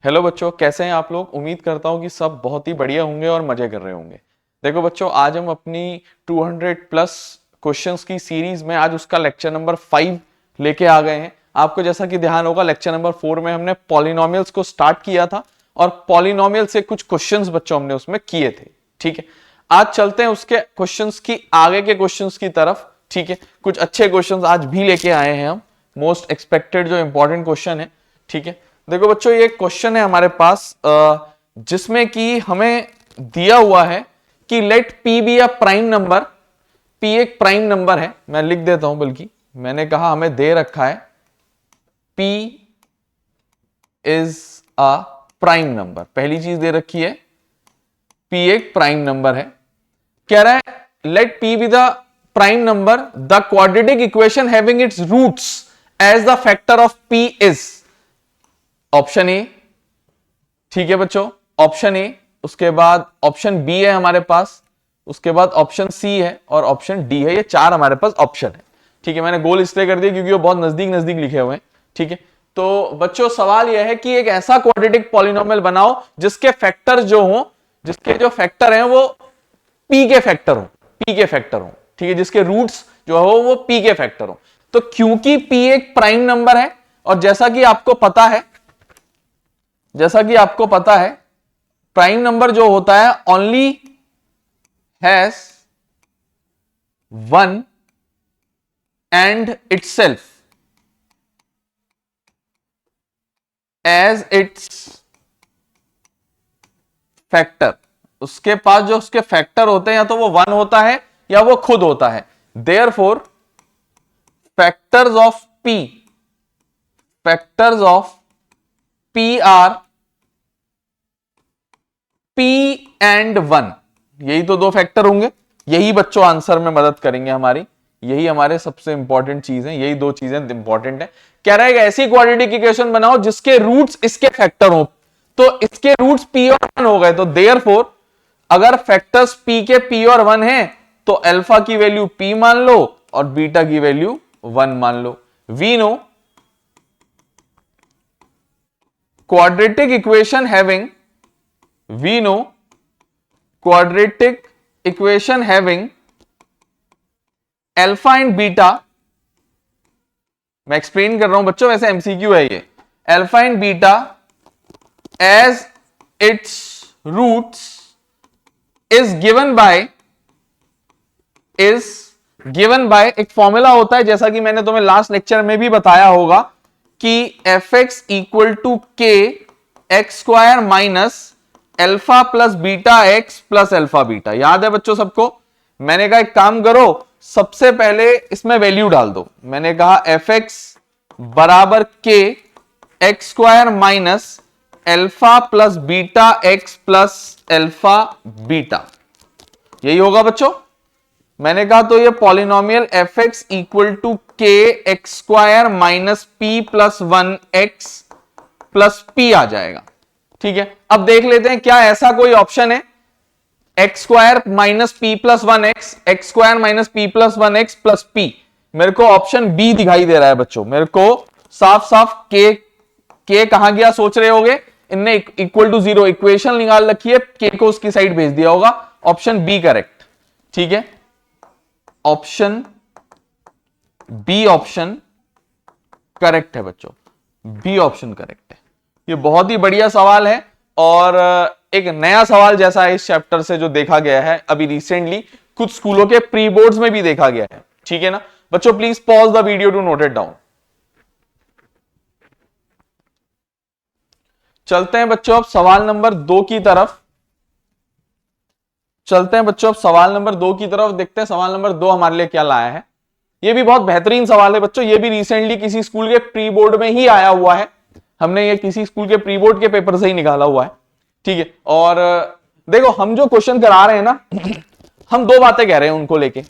Hello बच्चों, कैसे हैं आप लोग। उम्मीद करता हूं कि सब बहुत ही बढ़िया होंगे और मजे कर रहे होंगे। देखो बच्चों, आज हम अपनी 200 प्लस क्वेश्चंस की सीरीज में आज उसका लेक्चर नंबर 5 लेके आ गए हैं। आपको जैसा कि ध्यान होगा, लेक्चर नंबर 4 में हमने पॉलिनोमियल्स को स्टार्ट किया था और पॉलिनोमियल से कुछ क्वेश्चंस बच्चों हमने उसमें किए थे। ठीक है, आज चलते हैं उसके क्वेश्चंस की आगे के क्वेश्चंस की तरफ। ठीक है, कुछ अच्छे क्वेश्चंस आज भी लेके आए हैं हम, मोस्ट एक्सपेक्टेड जो इंपॉर्टेंट क्वेश्चन है। ठीक है, देखो बच्चों, ये क्वेश्चन है हमारे पास जिसमें कि हमें दिया हुआ है कि let p be a prime number. P एक प्राइम नंबर है, मैं लिख देता हूं, बल्कि मैंने कहा हमें दे रखा है P is a prime number. पहली चीज दे रखी है पी एक प्राइम नंबर है। कह रहा है let p be the prime number, the quadratic equation having its roots as the factor of p is option A. ठीक है बच्चों, ऑप्शन ए, उसके बाद ऑप्शन बी है हमारे पास, उसके बाद ऑप्शन सी है और ऑप्शन डी है। ये चार हमारे पास ऑप्शन है। ठीक है, मैंने गोल इसलिए कर दिया क्योंकि वो बहुत नजदीक नजदीक लिखे हुए हैं। ठीक है, तो बच्चों सवाल यह है कि एक ऐसा क्वाड्रेटिक पॉलिनोमियल बनाओ जिसके फैक्टर जो हो, जिसके जो फैक्टर हैं वो पी के फैक्टर हो, पी के फैक्टर हो। ठीक है, जिसके रूट्स जो हो वो पी के फैक्टर हो। तो क्योंकि पी एक प्राइम नंबर है और जैसा कि आपको पता है, प्राइम नंबर जो होता है only has one and itself as its factor. उसके पास जो उसके फैक्टर होते हैं या तो वो वन होता है या वो खुद होता है। Therefore factors of P R P and one. यही तो दो फैक्टर होंगे, यही बच्चों आंसर में मदद करेंगे हमारी। यही हमारे सबसे इंपॉर्टेंट चीज है, यही दो चीजें इंपॉर्टेंट है। कह रहा है कि ऐसी क्वाड्रेटिक इक्वेशन बनाओ जिसके रूट्स इसके फैक्टर हो। तो इसके रूट्स पी और वन हो गए, तो देयरफॉर अगर फैक्टर्स पी के पी और वन है तो अल्फा की वैल्यू पी मान लो और बीटा की वैल्यू वन मान लो। We know quadratic equation having alpha and beta. मैं एक्सप्लेन कर रहा हूं बच्चों, वैसे एमसीक्यू है ये। Alpha and beta as its roots is given by एक फॉर्मूला होता है, जैसा कि मैंने तुम्हें लास्ट लेक्चर में भी बताया होगा कि F x equal to k x square minus alpha plus beta x plus alpha beta. याद है बच्चों सबको? मैंने कहा एक काम करो, सबसे पहले इसमें वैल्यू डाल दो। मैंने कहा एफ एक्स बराबर k x square minus alpha plus beta x plus alpha beta, यही होगा बच्चों। मैंने कहा तो ये polynomial f x equal to k x square minus p plus one x plus p आ जाएगा। ठीक है, अब देख लेते हैं क्या ऐसा कोई ऑप्शन है x square minus p plus one x, x square minus p plus one x plus P. मेरे को ऑप्शन बी दिखाई दे रहा है बच्चों। मेरे को साफ साफ के कहां गया सोच रहे होगे, इनने इक्वल टू जीरो इक्वेशन निकाल रखी है, के को उसकी साइड भेज दिया होगा। Option B correct. ठीक है, ऑप्शन बी ऑप्शन करेक्ट है बच्चों, बी ऑप्शन करेक्ट है। ये बहुत ही बढ़िया सवाल है और एक नया सवाल जैसा है इस चैप्टर से जो देखा गया है अभी रिसेंटली, कुछ स्कूलों के प्री बोर्ड्स में भी देखा गया है। ठीक है ना बच्चों, please pause the video to note it down. चलते हैं बच्चों अब सवाल नंबर 2 की तरफ। देखते हैं सवाल नंबर 2 हमारे लिए क्या लाया है। ये भी बहुत बेहतरीन सवाल है बच्चों, ये भी रिसेंटली किसी स्कूल के प्री बोर्ड में ही आया हुआ है। हमने ये किसी स्कूल के प्री बोर्ड के पेपर से ही निकाला हुआ है। ठीक है, और देखो हम जो क्वेश्चन करा रहे हैं ना, हम दो बातें कह रहे हैं उनको लेके।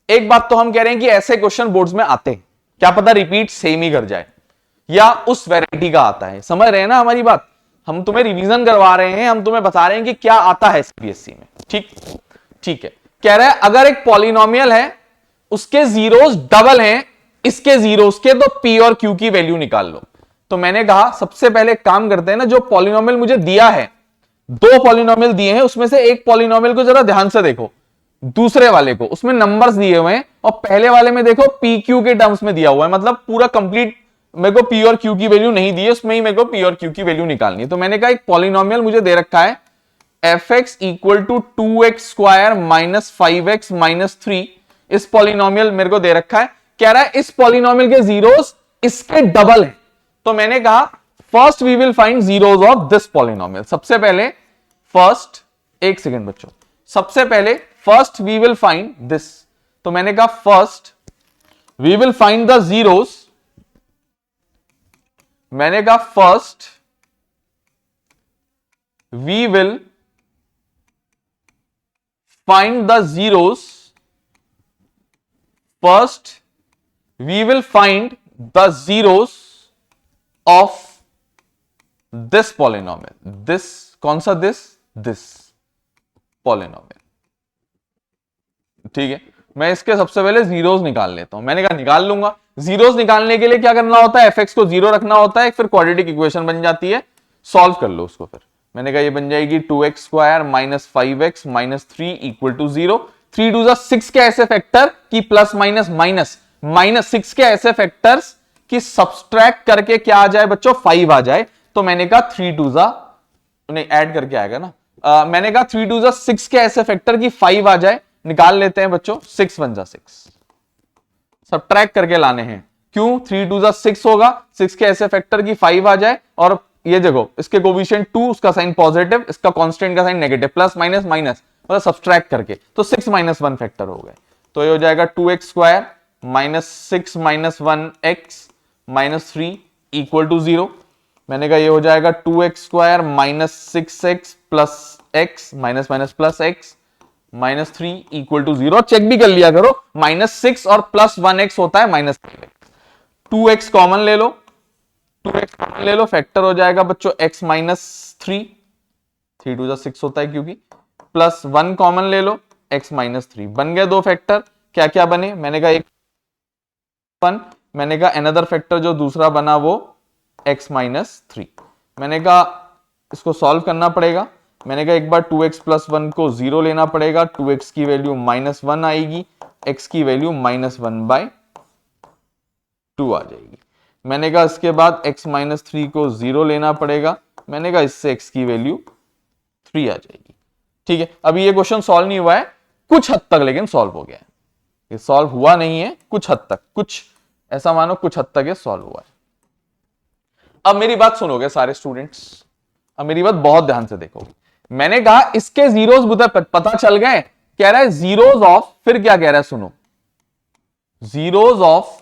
एक बात तो हम कह रहे हैं कि ऐसे क्वेश्चन बोर्ड्स में आते हैं, क्या पता रिपीट सेम ही कर जाए या उस वैरायटी का आता है। समझ रहे हैं ना हमारी बात? हम तुम्हें रिवीजन करवा रहे हैं, हम तुम्हें बता रहे हैं कि क्या आता है सीबीएसई में। ठीक है, कह रहा है अगर एक पॉलिनोमियल है उसके जीरोस डबल हैं इसके जीरोस के, तो पी और क्यू की वैल्यू निकाल लो। तो मैंने कहा सबसे पहले एक काम करते हैं ना, जो पॉलिनोमियल मुझे दिया है, दो पॉलिनोमियल दिए हैं, उसमें से एक पॉलिनोमियल को जरा ध्यान से देखो, दूसरे वाले को, उसमें नंबर्स दिए हुए हैं, और पहले वाले में देखो पी क्यू के टर्म्स में दिया हुआ है, मतलब पूरा कंप्लीट मेरे को पी और क्यू की वैल्यू नहीं दी है, उसमें ही मेरे को पी और क्यू की वैल्यू निकालनी है। तो मैंने कहा एक पॉलिनोमियल मुझे दे रखा है f x equal to 2x square minus 5x minus 3, इस पॉलिनोमियल मेरे को दे रखा है, कह रहा है इस पॉलिनोमियल के जीरोस इसके डबल है। तो मैंने कहा first we will find zeros of this polynomial. सबसे पहले फर्स्ट, एक सेकेंड बच्चों, सबसे पहले first we will find this. तो मैंने कहा first we will find the zeros, मैंने कहा first we will find the zeros, first we will find the zeros of this polynomial. This कौन सा, दिस पॉलिनोमियल, ठीक है। मैं इसके सबसे पहले जीरोस निकाल लेता हूं। मैंने कहा निकाल लूंगा। जीरोस निकालने के लिए क्या करना होता है, एफ को जीरो रखना होता है, फिर क्वाड्रेटिक इक्वेशन बन जाती है, सॉल्व कर लो उसको। फिर मैंने कहा ये बन जाएगी 2x square minus 5x minus 3 equal to 0। 3 टू जा 6 के ऐसे फैक्टर की प्लस माइनस माइनस माइनस 6 के ऐसे फैक्टर्स की सब्सट्रैक्ट करके क्या आ जाए बच्चों, 5 आ जाए। तो मैंने कहा 3 टू जा, नहीं ऐड करके आएगा ना, मैंने कहा 3 टू जा 6 के ऐसे फैक्टर की 5 आ जाए, निकाल लेते हैं बच्चों, 6 1 जा 6, सब्ट्रैक्ट करके लाने हैं। क्यों, 3 टू जा 6 होगा, 6 के ऐसे फैक्टर की 5 आ जाए, और ये देखो इसके कोफिशिएंट 2, उसका साइन पॉजिटिव, इसका कांस्टेंट का sign negative, plus minus minus, मतलब सब्सट्रैक्ट करके, तो 6 माइनस 1 फैक्टर हो गए। तो ये हो जाएगा 2x square minus 6 minus 1x minus 3 equal to 0। मैंने कहा ये हो जाएगा 2x square minus 6x plus x minus minus plus x minus 3 equal to 0। Check भी कर लिया करो, माइनस 6 और प्लस 1x होता है माइनस 3x। 2x कॉमन ले लो, 2x कॉमन ले लो, फैक्टर हो जाएगा बच्चों x माइनस 3, 3 टू जा 6 होता है क्योंकि, प्लस 1 कॉमन ले लो, x माइनस 3, बन गए दो फैक्टर। क्या क्या बने, मैंने कहा एक 1, मैंने कहा अनदर फैक्टर जो दूसरा बना वो x माइनस 3। मैंने कहा इसको सॉल्व करना पड़ेगा। मैंने कहा एक बार 2x प्लस 1 को 0 लेना पड़ेगा, 2x की वैल्यू माइनस 1 आएगी, x की वैल्यू माइनस 1/2 आ जाएगी। मैंने कहा इसके बाद x माइनस 3 को 0 लेना पड़ेगा, मैंने कहा इससे x की वैल्यू 3 आ जाएगी। ठीक है, अभी ये क्वेश्चन सॉल्व नहीं हुआ है कुछ हद तक, लेकिन सॉल्व हो गया है। ये सॉल्व हुआ नहीं है कुछ हद तक, कुछ ऐसा मानो कुछ हद तक ये सॉल्व हुआ है। अब मेरी बात सुनोगे सारे स्टूडेंट्स, अब मेरी बात बहुत ध्यान से देखो। मैंने कहा इसके जीरोस पता चल गए, कह रहा है जीरोस ऑफ, फिर क्या कह रहा है सुनो, zeros of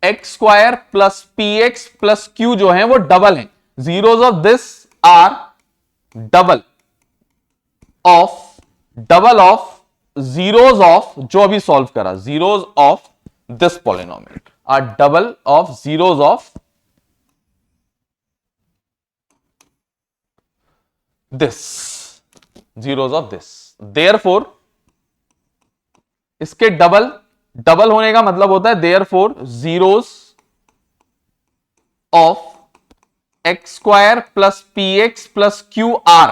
x square plus p x plus q जो है वो डबल है। Zeros of this are double of zeros of, जो अभी सॉल्व करा, zeros of this polynomial are double of zeros of this, zeros of this, therefore इसके डबल होने का मतलब होता है therefore zeros of x square plus p x plus q are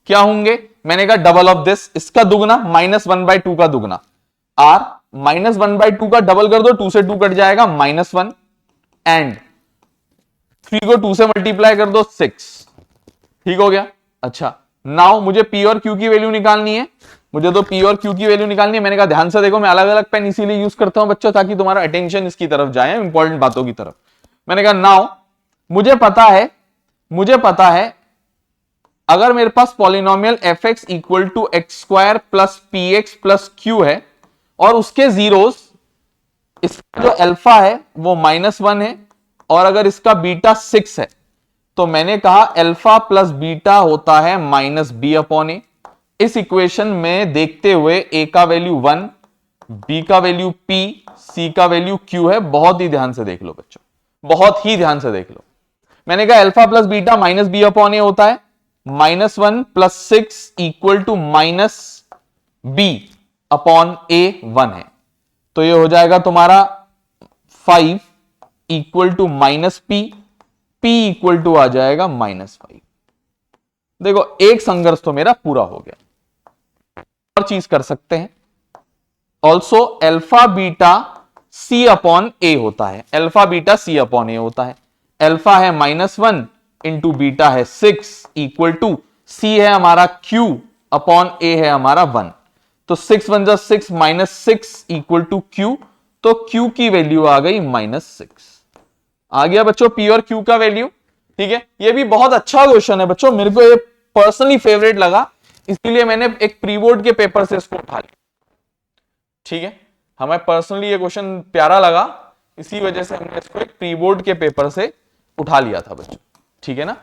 क्या होंगे, मैंने कहा डबल ऑफ दिस, इसका दुगना माइनस 1/2 का दुगना, आर माइनस 1/2 का डबल कर दो, 2 से 2 कट जाएगा -1, एंड 3 को 2 से मल्टीप्लाई कर दो 6, ठीक हो गया। अच्छा, नाउ मुझे पी और क्यू की वैल्यू निकालनी है, मुझे तो पी और क्यू की वैल्यू निकालनी है। मैंने कहा ध्यान से देखो, मैं अलग अलग पेन इसीलिए यूज करता हूं बच्चों, ताकि तुम्हारा अटेंशन इसकी तरफ जाए, इंपॉर्टेंट बातों की तरफ। मैंने कहा नाउ मुझे पता है अगर मेरे पास polynomial f x equal to x square plus p x plus q है, और उसके जीरोस, इसका जो अल्फा है वो -1 है, और अगर इसका बीटा 6 है, तो मैंने कहा अल्फा प्लस बीटा होता है -b/a। इस इक्वेशन में देखते हुए a का वैल्यू 1, b का वैल्यू p, c का वैल्यू q है। बहुत ही ध्यान से देख लो बच्चों, बहुत ही ध्यान से देख लो। मैंने कहा अल्फा प्लस बीटा -b/a होता है, -1 प्लस 6 इक्वल टू -b/a1 है। तो ये हो जाएगा तुम्हारा 5 equal to -p, P equal to आ जाएगा -5। देखो एक संघर्ष तो मेरा पूरा हो गया। और चीज कर सकते हैं, also alpha beta C upon a होता है, alpha beta C upon a होता है। अल्फा है -1 इंटू बीटा है 6 इक्वल टू C है हमारा Q अपॉन ए है हमारा 1। तो 6 1 जा 6 -6 इक्वल टू Q, तो Q की वैल्यू आ गई -6। आ गया बच्चों P और Q का वैल्यू। ठीक है, ये भी बहुत अच्छा क्वेश्चन है बच्चों, मेरे को ये पर्सनली फेवरेट लगा, इसीलिए मैंने एक प्री बोर्ड के पेपर से इसको उठा लिया। ठीक है, हमें पर्सनली ये क्वेश्चन प्यारा लगा, इसी वजह से हमने इसको एक प्री बोर्ड के पेपर से उठा लिया था बच्चों। ठीक है ना,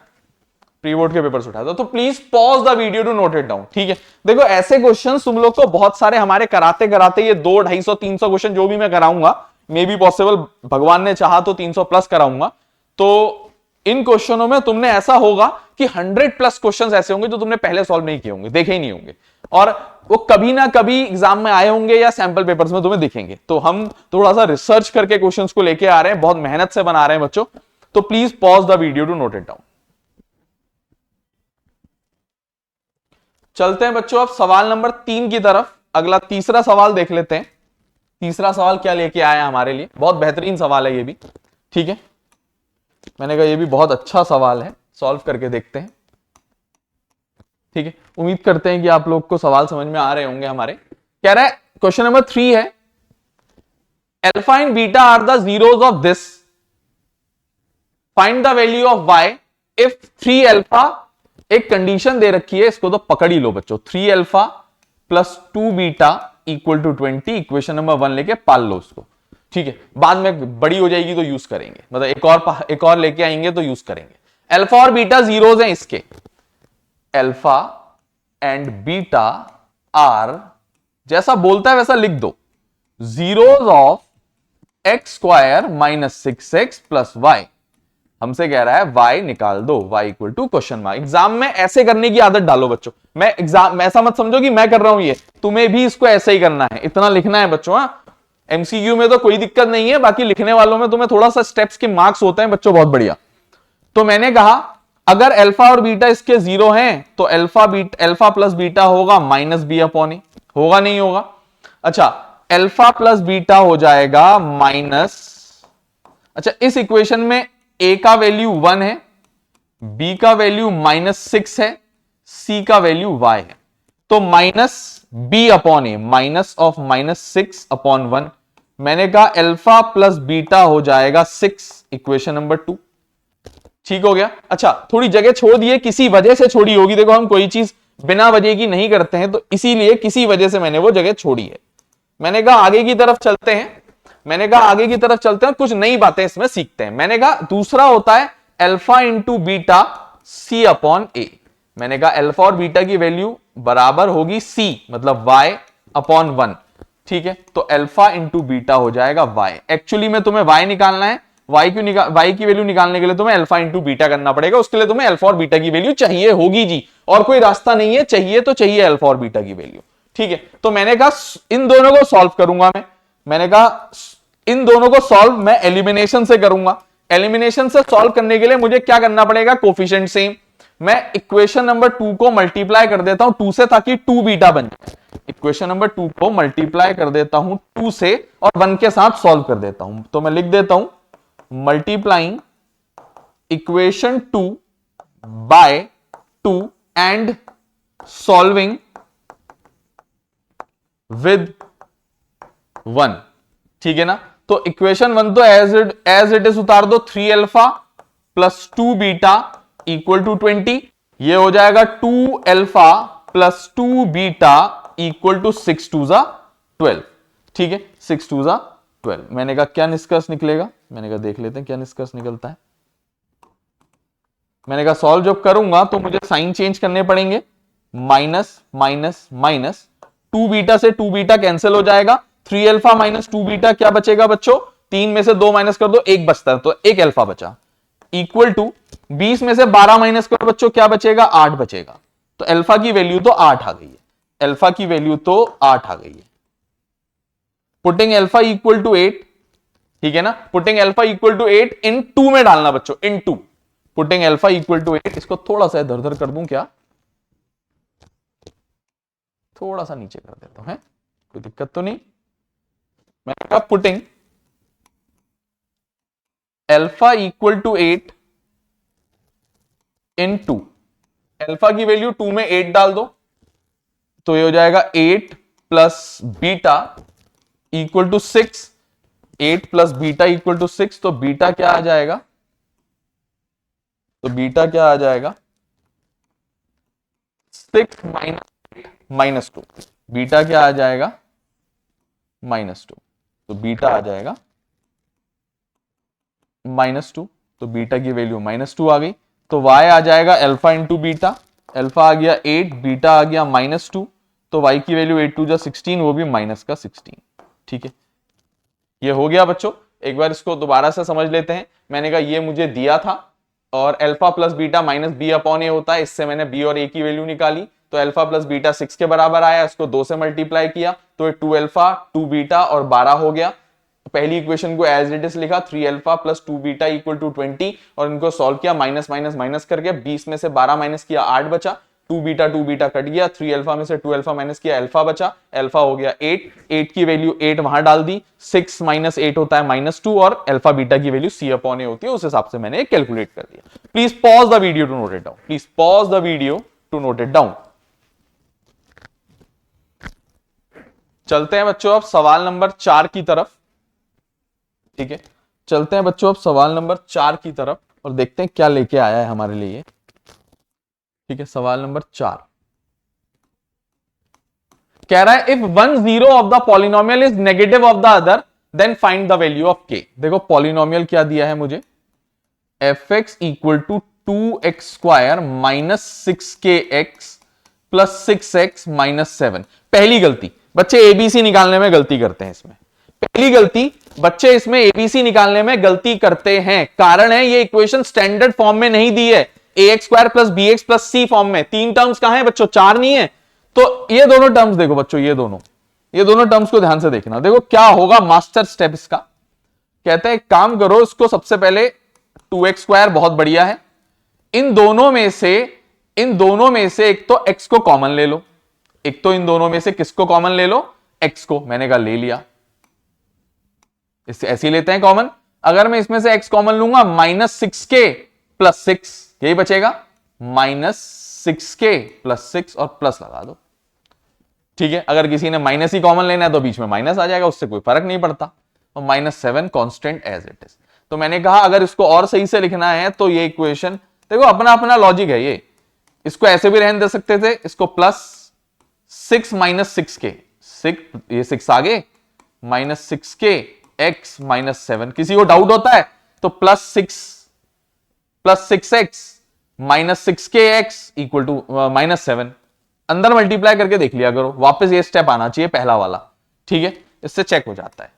प्री बोर्ड के पेपर से उठाया था। तो please pause the video to note it down. ठीक है, देखो ऐसे क्वेश्चन तुम लोग को बहुत सारे हमारे कराते कराते ये 200, 250, 300 क्वेश्चन जो भी मैं कराऊंगा, मे बी पॉसिबल भगवान ने चाहा तो 300 प्लस कराऊंगा। तो इन क्वेश्चनों में तुमने ऐसा होगा कि 100 प्लस क्वेश्चंस ऐसे होंगे जो तुमने पहले सॉल्व नहीं किए होंगे, देखे ही नहीं होंगे, और वो कभी ना कभी एग्जाम में आए होंगे या सैंपल पेपर्स में तुम्हें दिखेंगे। तो हम थोड़ा सा रिसर्च करके क्वेश्चंस को लेके आ रहे हैं, बहुत मेहनत से बना रहे हैं बच्चों। तो please pause the video to note it down. चलते हैं बच्चों अब सवाल नंबर 3 की तरफ। अगला तीसरा सवाल देख लेते हैं। तीसरा सवाल क्या लेके आया हमारे लिए, बहुत बेहतरीन सवाल है ये भी। ठीक है, मैंने कहा ये भी बहुत अच्छा सवाल है, सॉल्व करके देखते हैं। ठीक है, उम्मीद करते हैं कि आप लोग को सवाल समझ में आ रहे होंगे हमारे। कह रहा है क्वेश्चन नंबर 3 है, alpha and beta are the zeros of this, find the value of y if 3 alpha. एक कंडीशन दे रखी है, इसको तो पकड़ ही लो बच्चों। 3 alpha plus 2 beta equal to 20, equation number 1 लेके पाल लो उसको। ठीक है, बाद में बड़ी हो जाएगी तो यूज करेंगे, मतलब एक और लेके आएंगे तो यूज करेंगे। अल्फा और बीटा जीरोस हैं इसके, अल्फा एंड बीटा आर, जैसा बोलता है वैसा लिख दो, zeros of x square minus 6x plus y. हमसे कह रहा है y निकाल दो, y equal to question mark. Exam में ऐसे करने की आदत डालो बच्चों। मैं एग्जाम ऐसा मत समझो कि मैं कर रहा हूं, ये तुम्हें भी इसको ऐसे ही करना है, इतना लिखना है बच्चों। हाँ, एमसीक्यू में तो कोई दिक्कत नहीं है, बाकी लिखने वालों में तुम्हें थोड़ा सा स्टेप्स के मार्क्स होते हैं बच्चों, बहुत बढ़िया। तो मैंने कहा अगर अल्फा और बीटा इसके 0 हैं तो अल्फा प्लस बीटा होगा माइनस बी अपॉन ए, होगा नहीं होगा? अच्छा, अल्फा प्लस बीटा हो जाएगा माइनस, अच्छा इस इक्वेशन में ए का वैल्यू 1 है, बी का वैल्यू -6 है, सी का वैल्यू y है, तो minus b upon a, minus of -6 upon 1। मैंने कहा अल्फा प्लस बीटा हो जाएगा 6, इक्वेशन नंबर 2। ठीक हो गया? अच्छा, थोड़ी जगह छोड़ दी है, किसी वजह से छोड़ी होगी। देखो हम कोई चीज बिना वजह की नहीं करते हैं, तो इसीलिए किसी वजह से मैंने वो जगह छोड़ी है। मैंने कहा आगे की तरफ चलते हैं, कुछ नई बातें इसमें सीखते हैं। मैंने कहा दूसरा होता है alpha into beta C upon a. मैंने कहा अल्फा और बीटा की वैल्यू बराबर होगी सी, मतलब y अपॉन 1। ठीक है, तो अल्फा इंटू बीटा हो जाएगा y। एक्चुअली में तुम्हें y निकालना है, y की वैल्यू निकालने के लिए तुम्हें अल्फा इंटू बीटा करना पड़ेगा। उसके लिए तुम्हें अल्फा और बीटा की वैल्यू चाहिए होगी जी, और कोई रास्ता नहीं है, चाहिए तो चाहिए अल्फा और बीटा की वैल्यू। ठीक है, तो मैंने कहा इन दोनों को सॉल्व करूंगा मैंने कहा इन दोनों को सॉल्व मैं एलिमिनेशन से करूंगा। एलिमिनेशन से सॉल्व करने के लिए मुझे क्या करना पड़ेगा? Coefficient same. मैं इक्वेशन नंबर 2 को मल्टीप्लाई कर देता हूं 2 से, ताकि 2 बीटा बन जाए। इक्वेशन नंबर 2 को मल्टीप्लाई कर देता हूं 2 से और 1 के साथ सॉल्व कर देता हूं। तो मैं लिख देता हूं multiplying equation 2 by 2 and solving with 1। ठीक है ना? तो इक्वेशन 1 तो एज इट इज उतार दो, 3 alpha plus 2 beta equal to 20। ये हो जाएगा 2 alpha plus 2 beta equal to 6 2 जा 12। ठीक है, 6 2 जा 12। मैंने कहा क्या निष्कर्ष निकलेगा? मैंने कहा देख लेते हैं क्या निष्कर्ष निकलता है। मैंने कहा सॉल्व जब करूंगा तो मुझे साइन चेंज करने पड़ेंगे, माइनस माइनस माइनस, 2 बीटा से 2 बीटा कैंसिल हो जाएगा, 3 अल्फा माइनस 2 बीटा क्या बचेगा बच्चों? 3 में से 2 माइनस कर दो, 1 बचता है, तो 1 अल्फा बचा, इक्वल टू 20 में से 12 माइनस करो बच्चों, क्या बचेगा? 8 बचेगा। तो अल्फा की वैल्यू तो 8 आ गई है, अल्फा की वैल्यू तो 8 आ गई है। पुटिंग अल्फा इक्वल टू 8, ठीक है ना? Putting alpha equal to 8 in 2 में डालना बच्चों, इन 2। पुटिंग अल्फा इक्वल टू 8, इसको थोड़ा सा इधर उधर कर दूं क्या, थोड़ा सा नीचे कर देता हूं, है कोई दिक्कत तो नहीं। मैंने कहा putting alpha equal to 8 in 2, alpha की वैल्यू 2 में 8 डाल दो, तो ये हो जाएगा 8 plus beta equal to 6, 8 plus beta equal to 6, तो बीटा क्या आ जाएगा, तो बीटा क्या आ जाएगा 6 माइनस 2, बीटा क्या आ जाएगा -2, तो बीटा आ जाएगा -2, तो बीटा की वैल्यू -2 आ गई, तो y आ जाएगा अल्फा इंटू बीटा, अल्फा आ गया 8, बीटा आ गया -2, तो y की वैल्यू 8 2 16, वो भी माइनस का 16। ठीक है, ये हो गया बच्चों। एक बार इसको दोबारा से समझ लेते हैं। मैंने कहा ये मुझे दिया था और alpha plus beta minus b upon a होता है, इससे मैंने बी और ए की वैल्यू निकाली, तो अल्फा प्लस बीटा 6 के बराबर आया, इसको 2 से मल्टीप्लाई किया तो ये 2 अल्फा 2 बीटा और 12 हो गया। पहली इक्वेशन को एज इट इज लिखा 3 alpha plus 2 beta equal to 20 और इनको सॉल्व किया माइनस माइनस माइनस करके, 20 में से 12 माइनस किया 8 बचा, 2 बीटा कट गया, 3 अल्फा में से 2 अल्फा माइनस किया अल्फा बचा, अल्फा हो गया 8, 8 की वैल्यू 8 वहां डाल दी, 6 माइनस 8 होता है -2 और अल्फा बीटा की वैल्यू सी अपॉन ए होती है, उस हिसाब से मैंने कैलकुलेट कर दिया। Please pause the video to note it down, please pause the video to note it down. चलते हैं बच्चों अब सवाल नंबर 4 की तरफ। ठीक है, चलते हैं बच्चों अब सवाल नंबर 4 की तरफ और देखते हैं क्या लेके आया है हमारे लिए। ठीक है, सवाल नंबर 4 कह रहा है if one zero of the polynomial is negative of the other then find the value of k. देखो पॉलिनोमियल क्या दिया है मुझे, f x equal to 2x square minus 6kx plus 6x minus 7। पहली गलती बच्चे एबीसी निकालने में गलती करते हैं, इसमें पहली गलती बच्चे इसमें एबीसी निकालने में गलती करते हैं। कारण है ये इक्वेशन स्टैंडर्ड फॉर्म में नहीं दी है, ax square plus b x plus c form में। 3 टर्म्स कहां है बच्चों, 4 नहीं है। तो ये दोनों टर्म्स देखो बच्चों, ये दोनों टर्म्स को ध्यान से देखना। देखो क्या होगा मास्टर स्टेप इसका, कहते हैं काम करो, इसको सबसे पहले 2x स्क्वायर बहुत बढ़िया है, इन दोनों में से एक तो x को कॉमन ले लो, एक तो इन दोनों में से किसको कॉमन ले लो, x को। मैंने कहा ले लिया, इससे ऐसे ही लेते हैं कॉमन। अगर मैं इसमें से x कॉमन लूंगा -6k प्लस 6, यही बचेगा -6k प्लस 6 और प्लस लगा दो। ठीक है, अगर किसी ने माइनस ही कॉमन लेना है तो बीच में माइनस आ जाएगा, उससे कोई फर्क नहीं पड़ता। और -7 कांस्टेंट एज इट इज। तो मैंने कहा अगर इसको और सही से लिखना है तो ये इक्वेशन देखो अपना अपना लॉजिक है, ये इसको ऐसे भी रहने दे सकते थे, इसको प्लस 6 माइनस 6k, 6 ये 6 आगे -6k x -7। किसी को डाउट होता है तो +6x -6kx इक्वल टू -7 अंदर मल्टीप्लाई करके देख लिया करो, वापस ये स्टेप आना चाहिए पहला वाला। ठीक है, इससे चेक हो जाता है।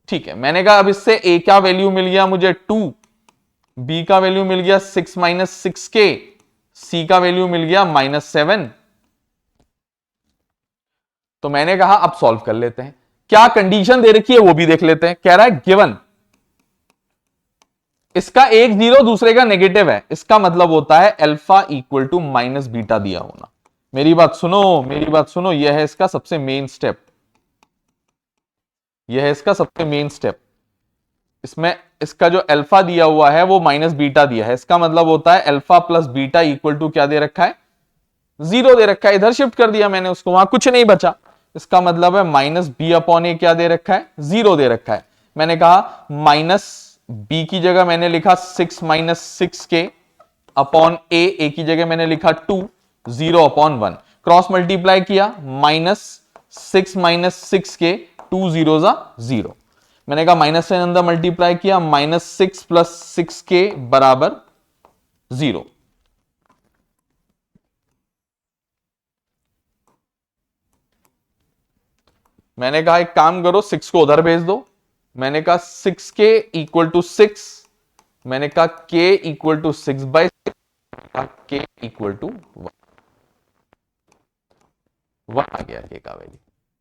ठीक है, मैंने कहा अब इससे a का वैल्यू मिल गया मुझे 2, b का वैल्यू मिल गया 6 माइनस 6k, c का वैल्यू मिल गया -7। तो मैंने कहा अब सॉल्व कर लेते हैं। क्या कंडीशन दे रखी है वो भी देख लेते हैं। कह रहा है गिवन इसका एक जीरो दूसरे का नेगेटिव है, इसका मतलब होता है alpha equal to minus beta दिया होना। मेरी बात सुनो, यह है इसका सबसे मेन स्टेप, इसमें इसका जो अल्फा दिया हुआ है वो माइनस बीटा दिया है, इसका मतलब होता है alpha plus beta equal to क्या दे रखा है, 0 दे रखा है। इधर शिफ्ट कर दिया मैंने उसको, वहां कुछ नहीं बचा, इसका मतलब है माइनस बी अपॉन ए क्या दे रखा है, 0 दे रखा है। मैंने कहा माइनस बी की जगह मैंने लिखा 6 माइनस 6k अपॉन ए की जगह मैंने लिखा 2, 0 अपॉन 1, क्रॉस मल्टीप्लाई किया -6 माइनस 6k, 2 0 0। मैंने कहा माइनस से अंदर मल्टीप्लाई किया -6 प्लस 6k बराबर 0। मैंने कहा एक काम करो 6 को उधर भेज दो, मैंने कहा 6k इक्वल टू 6, मैंने कहा k equal to 6/6, k equal to 1 आ गया k का वैल्यू।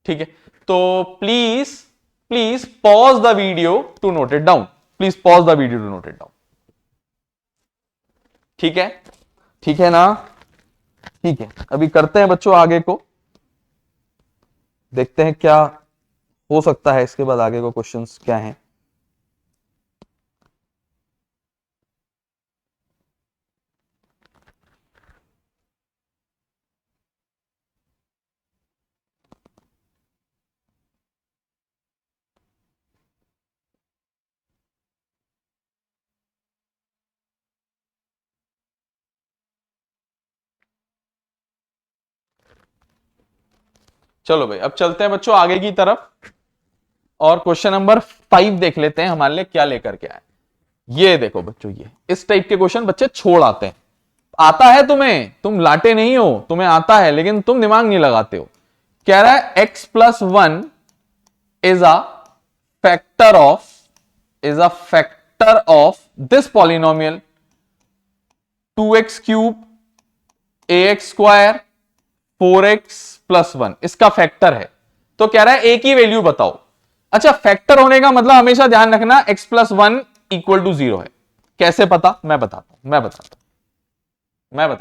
ठीक है, तो please pause the video to note it down, please pause the video to note it down. ठीक है, ठीक है ना? ठीक है, अभी करते हैं बच्चों आगे को, देखते हैं क्या हो सकता है इसके बाद आगे को क्वेश्चंस क्या हैं। चलो भाई अब चलते हैं बच्चों आगे की तरफ, और क्वेश्चन नंबर 5 देख लेते हैं हमारे लिए क्या लेकर के आए। ये देखो बच्चों, ये इस टाइप के क्वेश्चन बच्चे छोड़ आते हैं। आता है तुम्हें, तुम लाटे नहीं हो, तुम्हें आता है लेकिन तुम दिमाग नहीं लगाते हो। कह रहा है x+1 is a factor of this polynomial 2x³ ax² 4x+1, इसका फैक्टर है। तो कह रहा है a की वैल्यू बताओ। अच्छा, फैक्टर होने का मतलब हमेशा ध्यान रखना x+1 = 0 है। कैसे पता? मैं बताता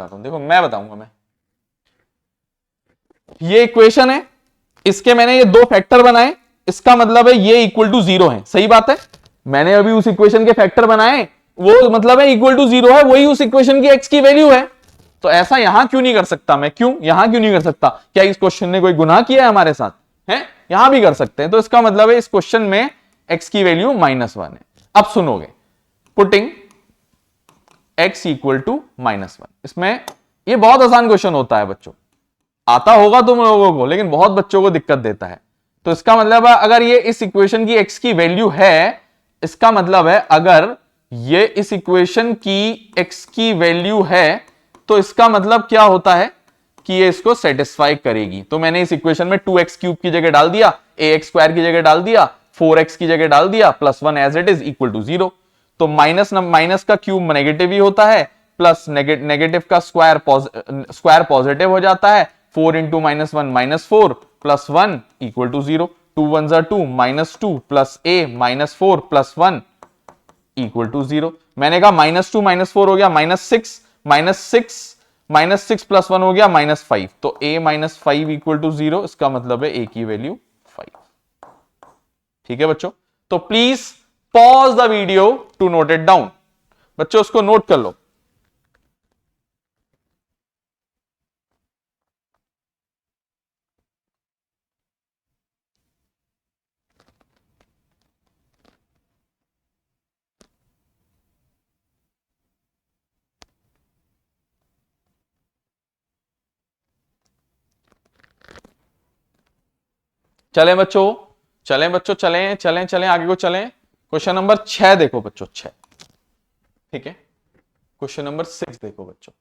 हूं, देखो मैं बताऊंगा। मैं ये इक्वेशन है, इसके मैंने ये दो फैक्टर बनाए, इसका मतलब है ये =0 है। सही बात है, मैंने अभी उस इक्वेशन के फैक्टर बनाए, वो मतलब है =0 है, वही उस इक्वेशन की x की वैल्यू है। तो ऐसा यहां क्यों नहीं कर सकता मैं? यहां क्यों नहीं कर सकता? क्या इस क्वेश्चन ने कोई गुनाह किया है हमारे साथ? है, यहां भी कर सकते हैं। तो इसका मतलब है इस क्वेश्चन में x की वैल्यू -1 है। अब सुनोगे, पुटिंग x = -1, इसमें ये बहुत आसान क्वेश्चन होता है बच्चों, आता होगा तुम लोगों को, लेकिन बहुत बच्चों को दिक्कत देता है। तो इसका मतलब है अगर ये इस इक्वेशन की x की वैल्यू है, इसका मतलब है अगर ये इस इक्वेशन की x की वैल्यू है, तो इसका मतलब क्या होता है कि ये इसको सेटिस्फाई करेगी। तो मैंने इस इक्वेशन में 2x³ की जगह डाल दिया, ax² की जगह डाल दिया, 4x की जगह डाल दिया, +1 एज इट इज = 0। तो माइनस का क्यूब नेगेटिव ही होता है, प्लस नेगेटिव का स्क्वायर पॉजिटिव हो जाता है। 4 × -1 -4 +1 = 0। 2 1s are 2 -2 + a -4 +1 = 0। मैंने कहा -2 -4 हो गया -6, -6 +1 हो गया -5। तो a -5 = 0, इसका मतलब है a की वैल्यू 5। ठीक है बच्चों, तो please pause the video to note it down. बच्चों उसको नोट कर लो। चलें बच्चों, चलें आगे को चलें। क्वेश्चन नंबर 6 देखो बच्चों, 6। ठीक है, क्वेश्चन नंबर 6 देखो बच्चों।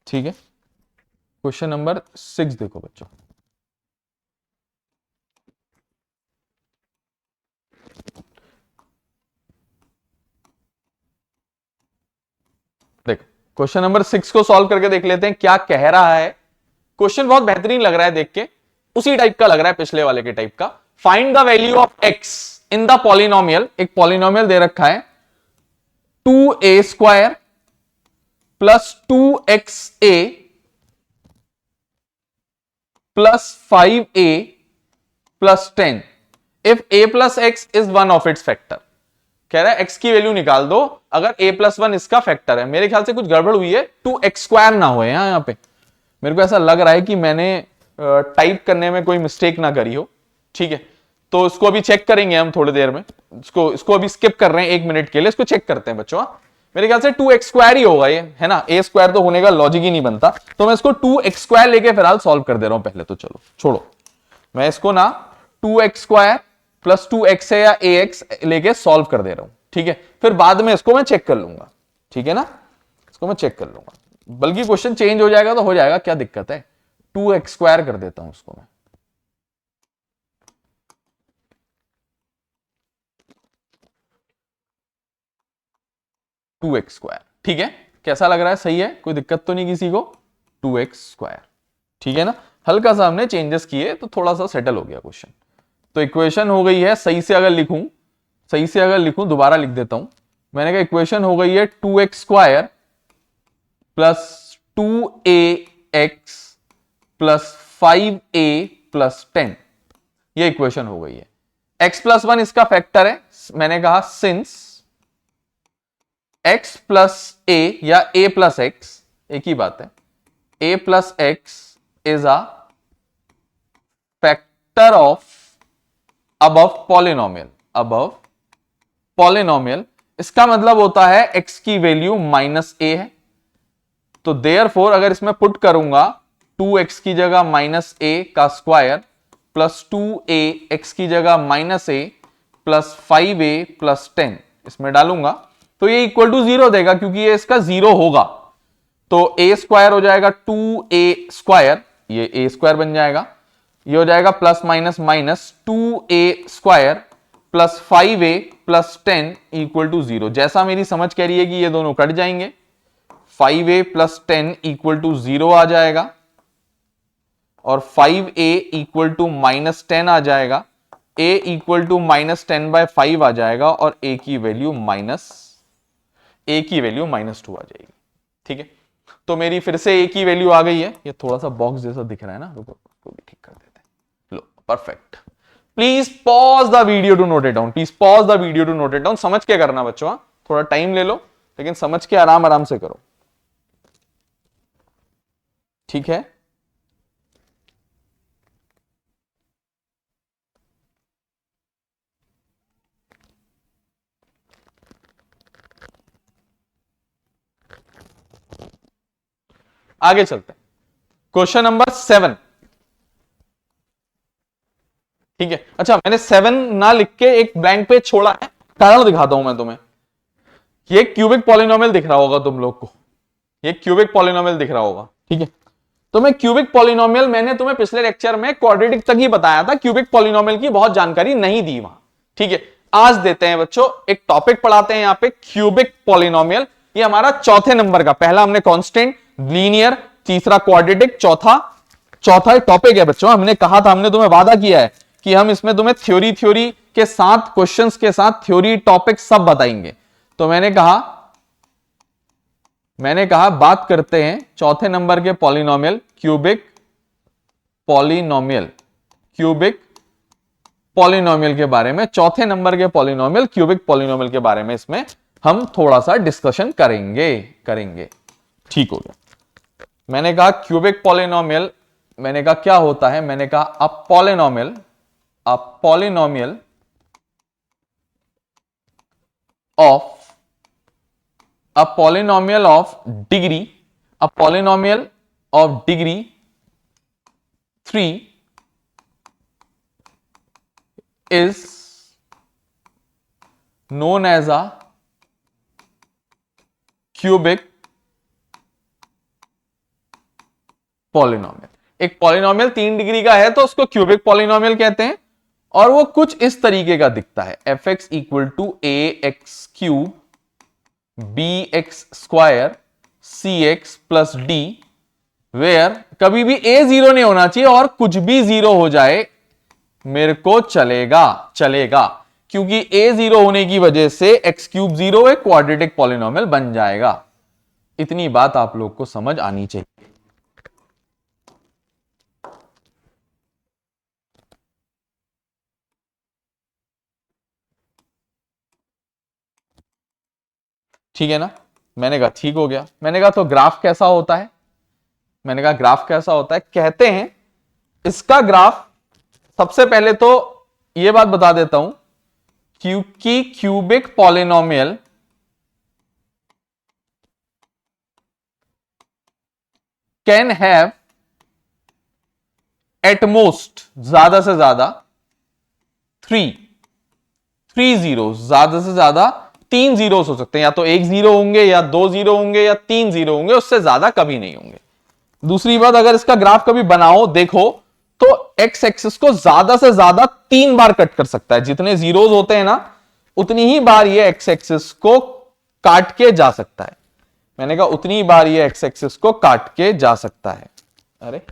ठीक है, क्वेश्चन नंबर 6 देखो बच्चों। देखो क्वेश्चन नंबर 6 को सॉल्व करके देख लेते हैं क्या कह रहा है। क्वेश्चन बहुत बेहतरीन लग रहा है देख के, उसी टाइप का लग रहा है पिछले वाले के टाइप का। Find the value of x in the polynomial, एक पॉलिनोमियल दे रखा है 2a² + 2xa + 5a + 10 if a plus x is one of its factor। कह रहा है x की वैल्यू निकाल दो अगर a + 1 इसका फैक्टर है। मेरे ख्याल से कुछ गड़बड़ हुई है, 2x² ना हो यहां पे। मेरे को ऐसा लग रहा है कि मैंने टाइप करने में कोई मिस्टेक ना करी हो। ठीक है, तो इसको अभी चेक करेंगे हम थोड़ी देर में। इसको अभी स्किप कर रहे हैं 1 मिनट के लिए, इसको चेक करते हैं बच्चों। मेरे ख्याल से 2x² ही होगा ये, है ना? a² तो होने का लॉजिक ही नहीं बनता। तो मैं इसको 2x² लेके फिलहाल सॉल्व कर दे रहा हूं पहले। तो चलो छोड़ो, मैं इसको ना 2x² + 2xa या ax लेके सॉल्व कर दे रहा हूं। ठीक है, फिर बाद में इसको मैं चेक कर लूंगा। ठीक है ना, इसको मैं चेक कर लूंगा, बल्कि क्वेश्चन चेंज हो जाएगा तो हो जाएगा, क्या दिक्कत है। 2x² कर देता हूं इसको मैं। Two x square. ठीक है, कैसा लग रहा है? सही है, कोई दिक्कत तो नहीं किसी को? 2x²। ठीक है ना, हल्का सा हमने चेंजेस किए तो थोड़ा सा सेटल हो गया क्वेश्चन। तो इक्वेशन हो गई है। सही से अगर लिखूं दोबारा लिख देता हूं, मैंने कहा इक्वेशन हो गई है 2x² plus 2ax plus 5a plus 10, ये इक्वेशन हो गई है। x+1 इसका फैक्टर है। मैंने कहा सिंस x प्लस a या a प्लस x एक ही बात है, a plus x is a factor of above polynomial, above polynomial, इसका मतलब होता है x की वैल्यू माइनस a है, तो देयरफॉर अगर इसमें पुट करूंगा 2x की जगह माइनस a का स्क्वायर प्लस 2a x की जगह minus a plus 5a plus 10 इसमें डालूंगा तो ये इक्वल टू 0 देगा, क्योंकि ये इसका 0 होगा। तो a स्क्वायर हो जाएगा 2a स्क्वायर, ये a स्क्वायर बन जाएगा, ये हो जाएगा plus minus minus 2a square plus 5a plus 10 equal to 0। जैसा मेरी समझ कह रही है कि ये दोनों कट जाएंगे, 5a प्लस 10 इक्वल टू 0 आ जाएगा और 5a इक्वल टू माइनस 10 आ जाएगा, a इक्वल टू माइनस 10/5 आ जाएगा और a की वैल्यू -2 आ जाएगी। ठीक है, तो मेरी फिर से a की वैल्यू आ गई है। ये थोड़ा सा बॉक्स जैसा दिख रहा है ना, रुको उसको भी ठीक कर देते हैं। लो perfect. Please pause the video to note it down, please pause the video to note it down. समझ के करना बच्चों, थोड़ा टाइम ले लो लेकिन समझ के आराम आराम से करो, ठीक है। आगे चलते हैं, क्वेश्चन नंबर 7। ठीक है, अच्छा मैंने 7 ना लिख के एक ब्लैंक पेज छोड़ा है, कारण दिखाता हूं मैं तुम्हें। ये क्यूबिक पॉलिनोमियल दिख रहा होगा तुम लोग को, ये क्यूबिक पॉलिनोमियल दिख रहा होगा। ठीक है, तो मैं क्यूबिक पॉलिनोमियल, मैंने तुम्हें पिछले लेक्चर में क्वाड्रेटिक तक ही बताया था, क्यूबिक पॉलिनोमियल की बहुत जानकारी नहीं दी वहां। ठीक है, आज देते हैं बच्चों, एक टॉपिक पढ़ाते हैं यहां पे, क्यूबिक पॉलिनोमियल। ये हमारा चौथे नंबर का, पहला हमने कांस्टेंट, लीनियर, तीसरा क्वाड्रेटिक, चौथा टॉपिक है बच्चों। हमने कहा था, हमने तुम्हें वादा किया है कि हम इसमें तुम्हें थ्योरी के साथ, क्वेश्चंस के साथ थ्योरी टॉपिक सब बताएंगे। तो मैंने कहा बात करते हैं चौथे नंबर के पॉलिनोमियल, क्यूबिक पॉलिनोमियल के बारे में। चौथे नंबर के पॉलिनोमियल, क्यूबिक पॉलिनोमियल के बारे में इसमें हम थोड़ा सा डिस्कशन करेंगे। ठीक हो गया। मैंने कहा क्यूबिक पॉलिनोमियल, मैंने कहा क्या होता है, मैंने कहा a polynomial of degree 3 is known as a cubic polynomial. एक पॉलिनोमियल 3 डिग्री का है तो उसको क्यूबिक पॉलिनोमियल कहते हैं, और वो कुछ इस तरीके का दिखता है, fx equal to ax³ bx² cx plus d, where कभी भी a 0 नहीं होना चाहिए और कुछ भी 0 हो जाए मेरे को चलेगा, क्योंकि a 0 होने की वजह से x³ 0 एक क्वाड्रेटिक पॉलिनोमियल बन जाएगा। इतनी बात आप लोग को समझ आनी चाहिए। ठीक है ना, मैंने कहा ठीक हो गया। मैंने कहा तो ग्राफ कैसा होता है, मैंने कहा ग्राफ कैसा होता है, कहते हैं इसका ग्राफ, सबसे पहले तो यह बात बता देता हूं क्योंकि cubic polynomial can have at most, ज्यादा से ज्यादा 3 जीरो, ज्यादा से ज्यादा 3 जीरोस हो सकते हैं, या तो 1 0 होंगे या 2 0 होंगे या 3 0 होंगे, उससे ज्यादा कभी नहीं होंगे। दूसरी बात, अगर इसका ग्राफ कभी बनाओ देखो तो एक्स एक्सिस को ज्यादा से ज्यादा 3 बार कट कर सकता है, जितने जीरोस होते हैं ना उतनी ही बार ये एक्स एक्सिस को काट के जा सकता है। मैंने कहा उतनी ही बार ये एक्स एक्सिस को काट के जा सकता है, अरे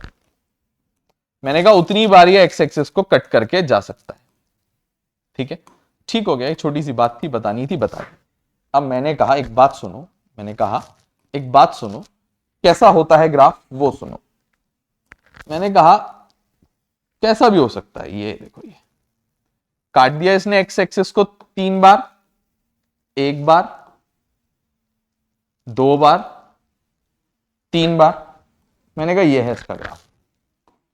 मैंने कहा उतनी बार ये एक्स एक्सिस को कट करके जा सकता है। ठीक है, ठीक हो गया, एक छोटी सी बात थी, बतानी थी, बता दी। अब मैंने कहा एक बात सुनो, मैंने कहा एक बात सुनो, कैसा होता है ग्राफ वो सुनो। मैंने कहा कैसा भी हो सकता है, ये देखो ये काट दिया इसने एक्स एक्सिस को 3 बार, 1 बार, 2 बार, 3 बार। मैंने कहा ये है इसका ग्राफ,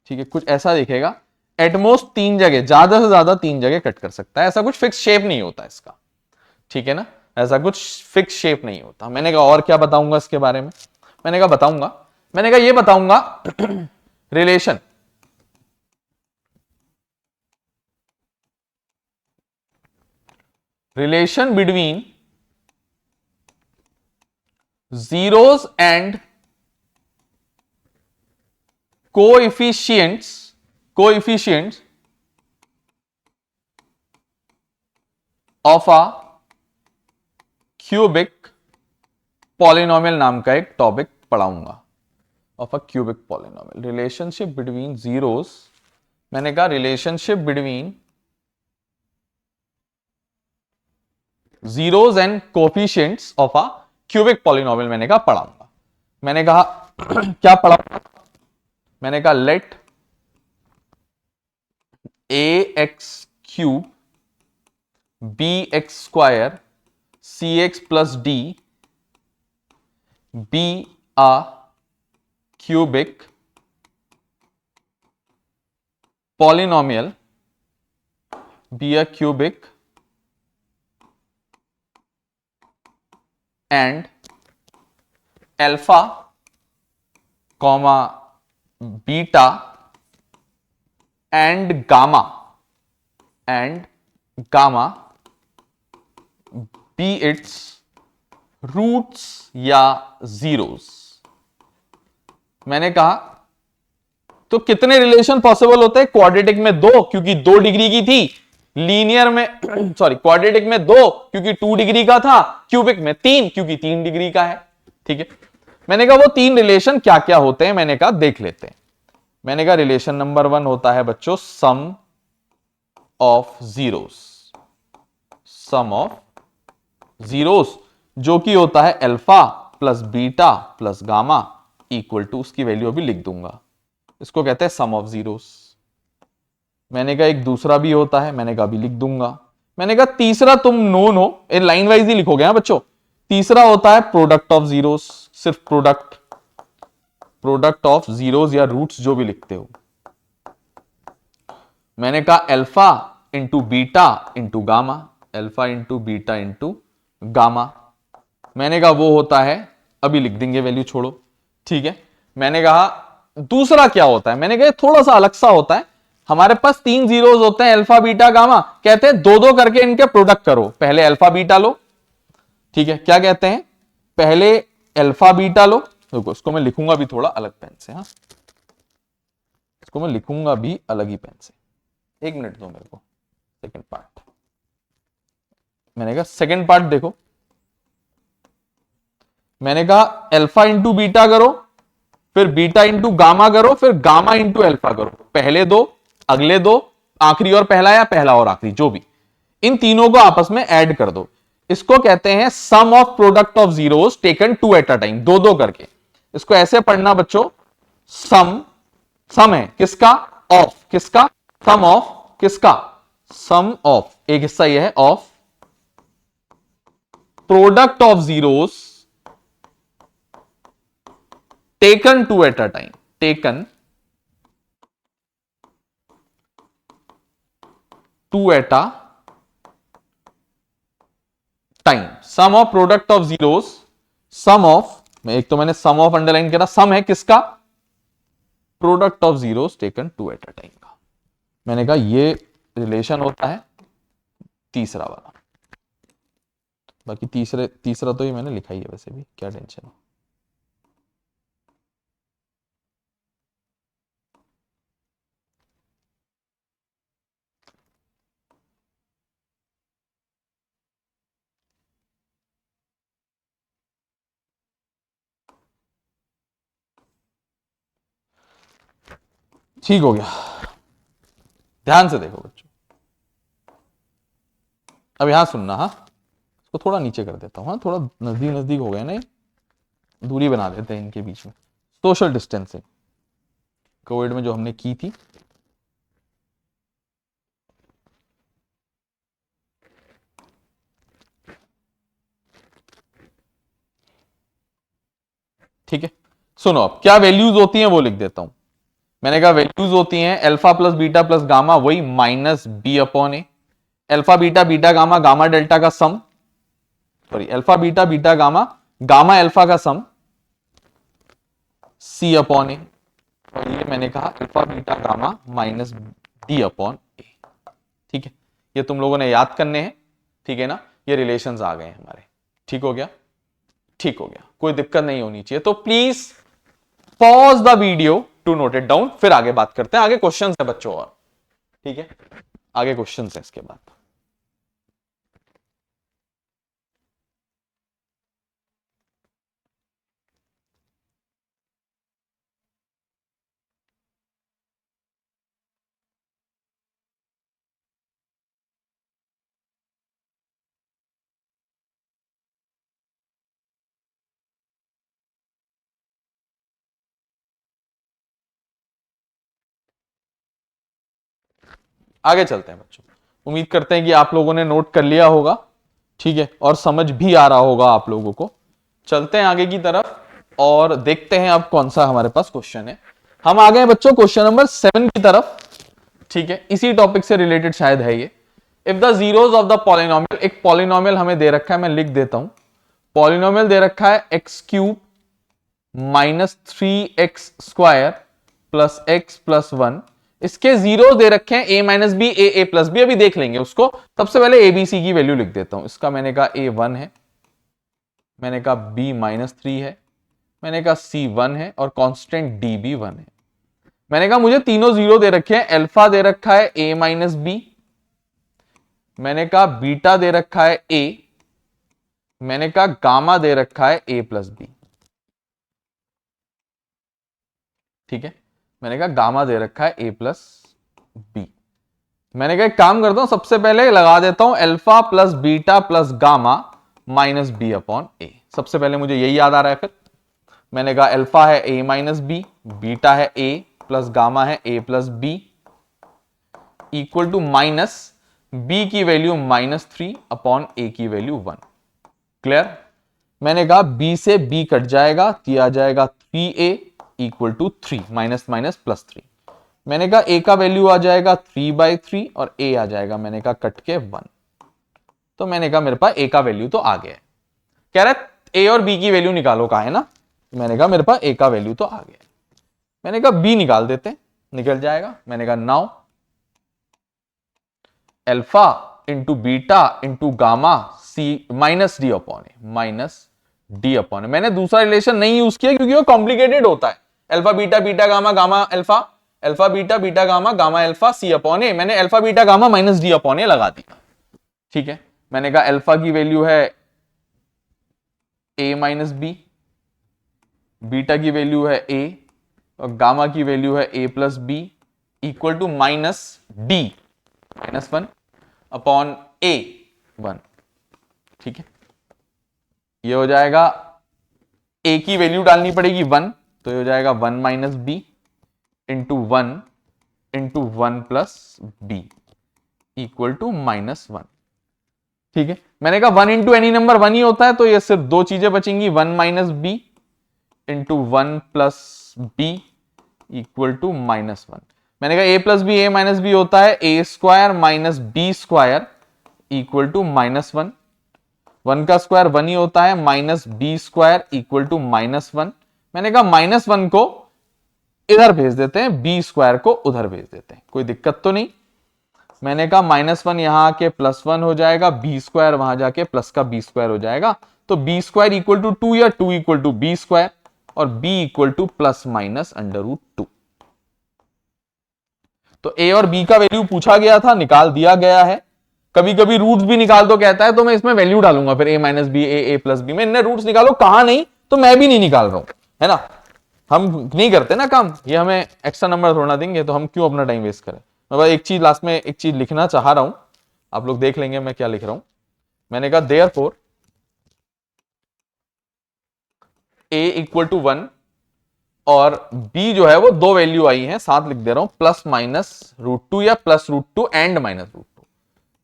ठीक है, कुछ ऐसा दिखेगा। एटमोस्ट 3 जगह, ज्यादा से ज्यादा 3 जगह कट कर सकता है, ऐसा कुछ फिक्स शेप नहीं होता इसका, ठीक है ना, ऐसा कुछ फिक्स शेप नहीं होता। मैंने कहा और क्या बताऊंगा इसके बारे में, मैंने कहा बताऊंगा, मैंने कहा ये बताऊंगा relation, relation between zeros and coefficients of a cubic polynomial नाम का एक टॉपिक पढ़ाऊंगा, of a cubic polynomial. Relationship between zeros, मैंने कहा relationship between zeros and coefficients of a cubic polynomial मैंने कहा पढ़ाऊंगा। मैंने कहा क्या पढ़ाऊंगा, मैंने कहा let a x cube b x square c x plus d be a cubic polynomial, be a cubic and alpha comma beta and gamma be its roots या zeros। मैंने कहा तो कितने रिलेशन पॉसिबल होते हैं, क्वाड्रेटिक में 2 क्योंकि 2 degree की थी, लीनियर में सॉरी क्वाड्रेटिक में 2 क्योंकि 2 डिग्री का था, क्यूबिक में 3 क्योंकि 3 डिग्री का है, ठीक है। मैंने कहा वो 3 रिलेशन क्या क्या होते हैं, मैंने कहा देख लेते हैं। मैंने कहा रिलेशन नंबर 1 होता है बच्चों sum of zeros, sum of zeros जो कि होता है alpha plus beta plus gamma equal to, उसकी वैल्यू अभी लिख दूंगा, इसको कहते हैं सम ऑफ जीरोस। मैंने कहा एक दूसरा भी होता है, मैंने कहा अभी लिख दूंगा। मैंने कहा तीसरा तुम नो ये लाइन वाइज ही लिखोगे हाँ बच्चों। तीसरा होता है प्रोडक्ट ऑफ जीरोस, सिर्फ प्रोडक्ट ऑफ जीरोस या रूट्स जो भी लिखते हो। मैंने कहा alpha into beta into gamma, alpha into beta into gamma. मैंने कहा वो होता है, अभी लिख देंगे वैल्यू छोड़ो, ठीक है। मैंने कहा दूसरा क्या होता है, मैंने कहा थोड़ा सा अलग सा होता है, हमारे पास 3 जीरोस होते हैं अल्फा बीटा गामा, कहते हैं 2-2 करके इनके प्रोडक्ट करो, पहले अल्फा बीटा लो, ठीक है। क्या कहते हैं, पहले अल्फा बीटा लो, देखो इसको मैं लिखूंगा भी थोड़ा अलग पेन से, हाँ इसको मैं लिखूंगा भी अलग ही पेन से, 1 मिनट दो मेरे को। सेकंड पार्ट, मैंने कहा सेकंड पार्ट देखो, मैंने कहा अल्फा इंटू बीटा करो, फिर बीटा इंटू गामा करो, फिर गामा इंटू अल्फा करो, पहले 2 अगले 2, आखिरी और पहला या पहला और आखिरी जो भी, इन तीनों को आपस में ऐड कर दो। इसको कहते हैं sum of product of zeros taken 2 at a time, 2-2 करके। इसको ऐसे पढ़ना बच्चों, सम है किसका, ऑफ किसका, सम ऑफ किसका, सम ऑफ एक हिस्सा यह है of product of zeros taken 2 at a time, taken 2 at a time, sum of product of zeros, sum of, मैं एक तो मैंने sum of अंडरलाइन करा, सम है किसका, product of zeros taken 2 at a time का। मैंने कहा ये रिलेशन होता है तीसरा वाला, बाकी तीसरा तो ये मैंने लिखा ही है वैसे भी, क्या टेंशन है। ठीक हो गया, ध्यान से देखो बच्चों, अब यहां सुनना, हाँ इसको थोड़ा नीचे कर देता हूँ, हाँ थोड़ा नजदीक नजदीक हो गए ना, दूरी बना देते हैं इनके बीच में, सोशल डिस्टेंसिंग कोविड में जो हमने की थी। ठीक है, सुनो अब क्या वैल्यूज होती हैं वो लिख देता हूं। मैंने कहा वैल्यूज होती हैं alpha plus beta plus gamma, वही minus b upon a. Alpha beta beta gamma, gamma delta का sum, sorry alpha beta beta gamma, gamma alpha का सम सी अपॉन ए, और ये मैंने कहा alpha beta gamma minus d upon a. ठीक है, ये तुम लोगों ने याद करने हैं, ठीक है ना, ये रिलेशंस आ गए हैं हमारे। ठीक हो गया, ठीक हो गया, कोई दिक्कत नहीं होनी चाहिए। तो please pause the video to note it down, फिर आगे बात करते हैं। आगे क्वेश्चंस है बच्चों और, ठीक है, आगे क्वेश्चंस है इसके बाद। आगे चलते हैं बच्चों, उम्मीद करते हैं कि आप लोगों ने नोट कर लिया होगा, ठीक है, और समझ भी आ रहा होगा आप लोगों को। चलते हैं आगे की तरफ और देखते हैं अब कौन सा हमारे पास क्वेश्चन है। हम आ गए बच्चों क्वेश्चन नंबर 7 की तरफ, ठीक है, इसी टॉपिक से रिलेटेड शायद है ये। If the zeros of the polynomial, एक पॉलिनोमियल हमें दे रखा है, मैं लिख देता हूं, पॉलिनोमियल दे रखा है x cube minus 3x square plus x plus 1, इसके जीरो दे रखे हैं a minus b, a plus b, अभी देख लेंगे उसको। सबसे पहले ए बी सी की वैल्यू लिख देता हूं। इसका मैंने कहा a 1 है, मैंने कहा b माइनस 3 है, मैंने कहा c 1 है, और कांस्टेंट d भी 1 है। मैंने कहा मुझे तीनों जीरो दे रखे हैं, अल्फा दे रखा है a माइनस बी, मैंने कहा बीटा दे रखा है a, मैंने कहा गामा दे रखा है a प्लस बी। ठीक है, मैंने कहा गामा दे रखा है a प्लस बी। मैंने कहा एक काम करता हूं, सबसे पहले लगा देता हूं alpha plus beta plus gamma minus b upon a. सबसे पहले मुझे यही याद आ रहा है। फिर मैंने कहा अल्फा है a माइनस बी, बीटा है a प्लस गामा है a plus b, equal to minus b की वैल्यू माइनस 3 अपॉन a की वैल्यू 1। क्लियर? मैंने कहा b से b कट जाएगा, तो आ जाएगा 3a equal to 3, minus minus plus 3। मैंने कहा a का वैल्यू आ जाएगा 3/3 और a आ जाएगा, मैंने कहा कट के 1। तो मैंने कहा मेरे पास a का वैल्यू तो आ गया है। कह रहा है a और b की वैल्यू निकालो, कहा है ना। मैंने कहा मेरे पास a का वैल्यू तो आ गया। मैंने कहा b निकाल देते, निकल जाएगा। मैंने कहा now alpha into beta into gamma c minus d upon a, minus d upon a. मैंने दूसरा रिलेशन नहीं यूज किया क्योंकि वो कॉम्प्लिकेटेड होता है। Alpha beta beta gamma gamma alpha, alpha beta beta gamma gamma alpha c upon a. मैंने alpha beta gamma minus d upon a लगा दी। ठीक है, मैंने कहा अल्फा की वैल्यू है a माइनस बी, बीटा की वैल्यू है a और गामा की वैल्यू है a plus b, equal to minus d minus 1 upon a 1। ठीक है, ये हो जाएगा, a की वैल्यू डालनी पड़ेगी 1, तो ये हो जाएगा 1 minus b into 1 into 1 plus b equal to minus 1। ठीक है, मैंने कहा 1 इंटू एनी नंबर 1 ही होता है, तो ये सिर्फ दो चीजें बचेंगी, 1 minus b into 1 plus b equal to minus 1। मैंने कहा a plus b, a minus b होता है a square minus b square equal to minus 1। 1 का स्क्वायर 1 ही होता है, minus b square equal to minus 1। मैंने कहा माइनस 1 को इधर भेज देते हैं, बी स्क्वायर को उधर भेज देते हैं, कोई दिक्कत तो नहीं। मैंने कहा माइनस 1 यहां आके प्लस 1 हो जाएगा, बी स्क्वायर वहां जाके प्लस का बी स्क्वायर हो जाएगा, तो बी स्क्वायर इक्वल टू 2 या 2 इक्वल टू बी स्क्वायर और b equal to plus minus under root 2। तो ए और बी का वैल्यू पूछा गया था, निकाल दिया गया है। कभी कभी रूट्स भी निकाल दो कहता है, तो मैं इसमें वैल्यू डालूंगा फिर a minus b, a plus b में। इन्हें रूट्स निकालो, कहा नहीं तो मैं भी नहीं निकाल रहा हूं, है ना। हम नहीं करते ना काम, ये हमें एक्स्ट्रा नंबर थोड़ा देंगे, तो हम क्यों अपना टाइम वेस्ट करें। मैं बस एक चीज लास्ट में एक चीज लिखना चाह रहा हूं, आप लोग देख लेंगे मैं क्या लिख रहा हूं। मैंने कहा देयरफॉर a इक्वल टू 1 और b जो है वो दो वैल्यू आई हैं, साथ लिख दे रहा हूं, प्लस माइनस √2 या प्लस √2 एंड माइनस √2,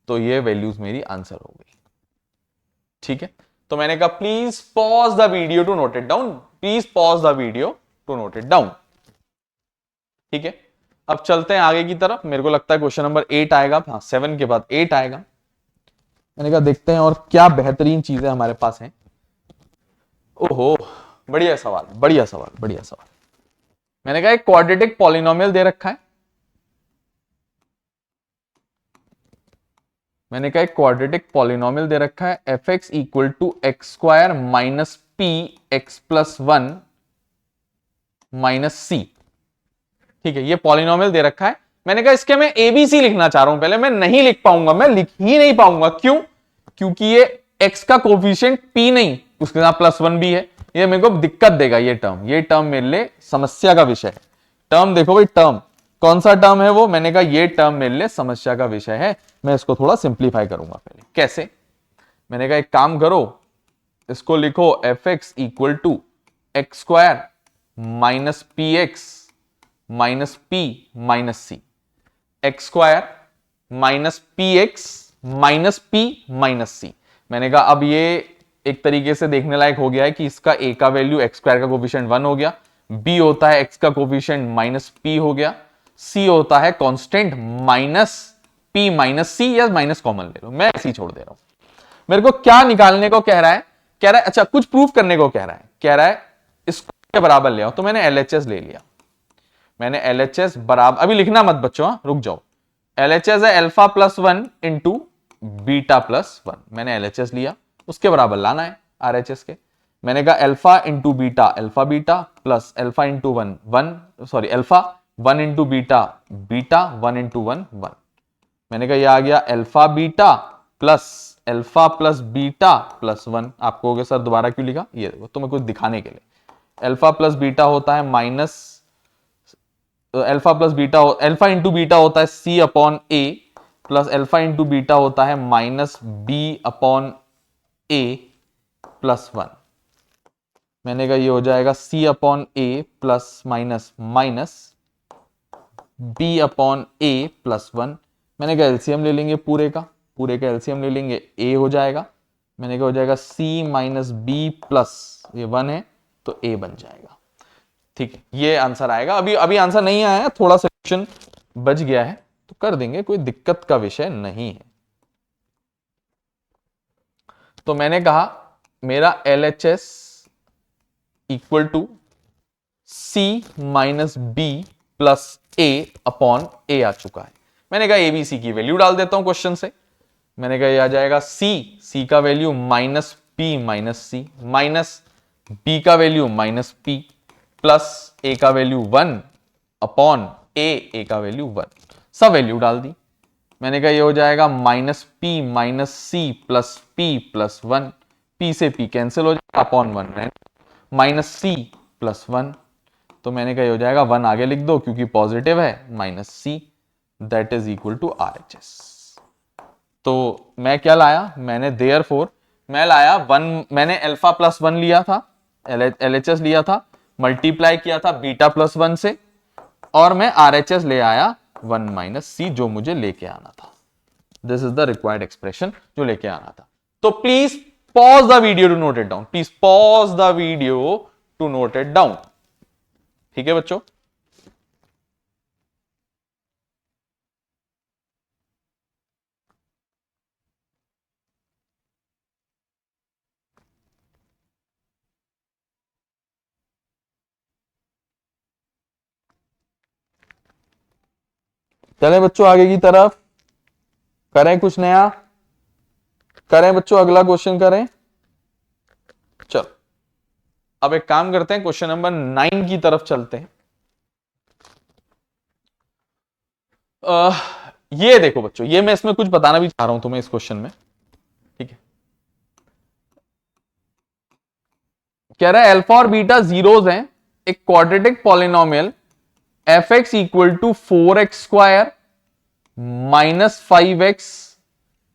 तो ये वैल्यूज मेरी आंसर हो गई। ठीक है, तो मैंने कहा please pause the video to note it down, please pause the video to note it down. ठीक है, अब चलते हैं आगे की तरफ। मेरे को लगता है क्वेश्चन नंबर 8 आएगा, हाँ 7 के बाद 8 आएगा। मैंने कहा देखते हैं और क्या बेहतरीन चीजें हमारे पास हैं। ओहो, बढ़िया सवाल, बढ़िया सवाल, बढ़िया सवाल। मैंने कहा एक क्वाड्रेटिक पॉलिनोमियल दे रखा है, मैंने कहा एक क्वाड्रेटिक पॉलिनोमियल दे रखा है, f x equal to x square minus p x plus 1 minus c. ठीक है, ये पॉलिनोमियल दे रखा है। मैंने कहा इसके मैं एबीसी लिखना चाह रहा हूं, पहले मैं नहीं लिख पाऊंगा, मैं लिख ही नहीं पाऊंगा। क्यों? क्योंकि ये एक्स का कोफिशिएंट पी नहीं, उसके साथ प्लस 1 भी है, ये मेरे को दिक्कत देगा। ये टर्म मेरे लिए समस्या का विषय है। टर्म देखो भाई, टर्म कौन सा टर्म है वो, मैंने कहा ये टर्म मेरे लिए समस्या का विषय है, मैं इसको थोड़ा सिंप्लीफाई करूंगा। पहले कैसे? मैंने कहा एक काम करो, इसको लिखो f x equal to x square minus p x minus p minus c, x square minus p x minus p minus c. मैंने कहा अब ये एक तरीके से देखने लायक हो गया है कि इसका ए का वैल्यू एक्स स्क्वायर का कोफिशिएंट 1 हो गया, बी होता है एक्स का कोफिशिएंट माइनस पी हो गया, सी होता है कांस्टेंट माइनस पी माइनस सी, या माइनस कॉमन ले लो, मैं ऐसे ही छोड़ दे रहा हूं। मेरे को क्या निकालने को कह रहा है? कह रहा है अच्छा कुछ प्रूफ करने को कह रहा है, कह रहा है इसको बराबर ले आओ। तो मैंने एलएचएस ले लिया, मैंने एलएचएस बराबर, अभी लिखना मत बच्चों, रुक जाओ। एलएचएस है alpha plus 1 into beta plus 1, मैंने एलएचएस लिया, उसके बराबर लाना है आरएचएस के। मैंने कहा alpha into beta alpha beta plus alpha into 1 sorry alpha 1 into beta beta 1 into 1 मैंने कहा ये आ गया alpha beta plus alpha plus beta plus 1। आपको हो गया सर दोबारा क्यों लिखा? ये देखो तुम्हें कुछ दिखाने के लिए। अल्फा प्लस बीटा होता है minus alpha plus beta, alpha into beta होता है c upon a plus alpha into beta होता है minus b upon a plus 1। मैंने कहा ये हो जाएगा c upon a plus minus minus b upon a plus 1। मैंने कहा एलसीएम ले लेंगे पूरे का एलसीएम ले लेंगे, ए हो जाएगा। मैंने कहा हो जाएगा सी माइनस बी प्लस ये 1 है तो ए बन जाएगा। ठीक है, ये आंसर आएगा। अभी आंसर नहीं आया है, थोड़ा सेक्शन बच गया है तो कर देंगे, कोई दिक्कत का विषय नहीं है। तो मैंने कहा मेरा LHS equal to c minus b plus a upon a आ चुका है। मैंने कहा एबीसी की वैल्यू डाल देता हूं क्वेश्चन से। मैंने कहा ये आ जाएगा सी का वैल्यू माइनस पी माइनस सी, माइनस बी का वैल्यू माइनस पी प्लस ए का वैल्यू 1 अपॉन ए का वैल्यू 1, सब वैल्यू डाल दी। मैंने कहा ये हो जाएगा minus p minus c plus p plus 1, p से पी कैंसिल हो जाएगा अपॉन 1 माइनस सी प्लस 1। तो मैंने कहा ये हो जाएगा 1 आगे लिख दो क्योंकि पॉजिटिव है, minus c that is equal to RHS. तो मैं क्या लाया? मैंने देयरफॉर मैं लाया 1, मैंने अल्फा प्लस 1 लिया था, एलएचएस लिया था, मल्टीप्लाई किया था बीटा प्लस 1 से, और मैं आरएचएस ले आया 1 माइनस सी जो मुझे लेके आना था। This is the required expression जो लेके आना था। तो please pause the video to note it down, please pause the video to note it down. ठीक है बच्चों? चले बच्चों आगे की तरफ, करें कुछ नया, करें बच्चों अगला क्वेश्चन करें। चलो अब एक काम करते हैं, क्वेश्चन नंबर 9 की तरफ चलते हैं। ये देखो बच्चों, ये मैं इसमें कुछ बताना भी चाह रहा हूं तुम्हें इस क्वेश्चन में। ठीक है, कह रहा है अल्फा और बीटा जीरोस हैं, एक quadratic polynomial f x equal to 4x square minus 5x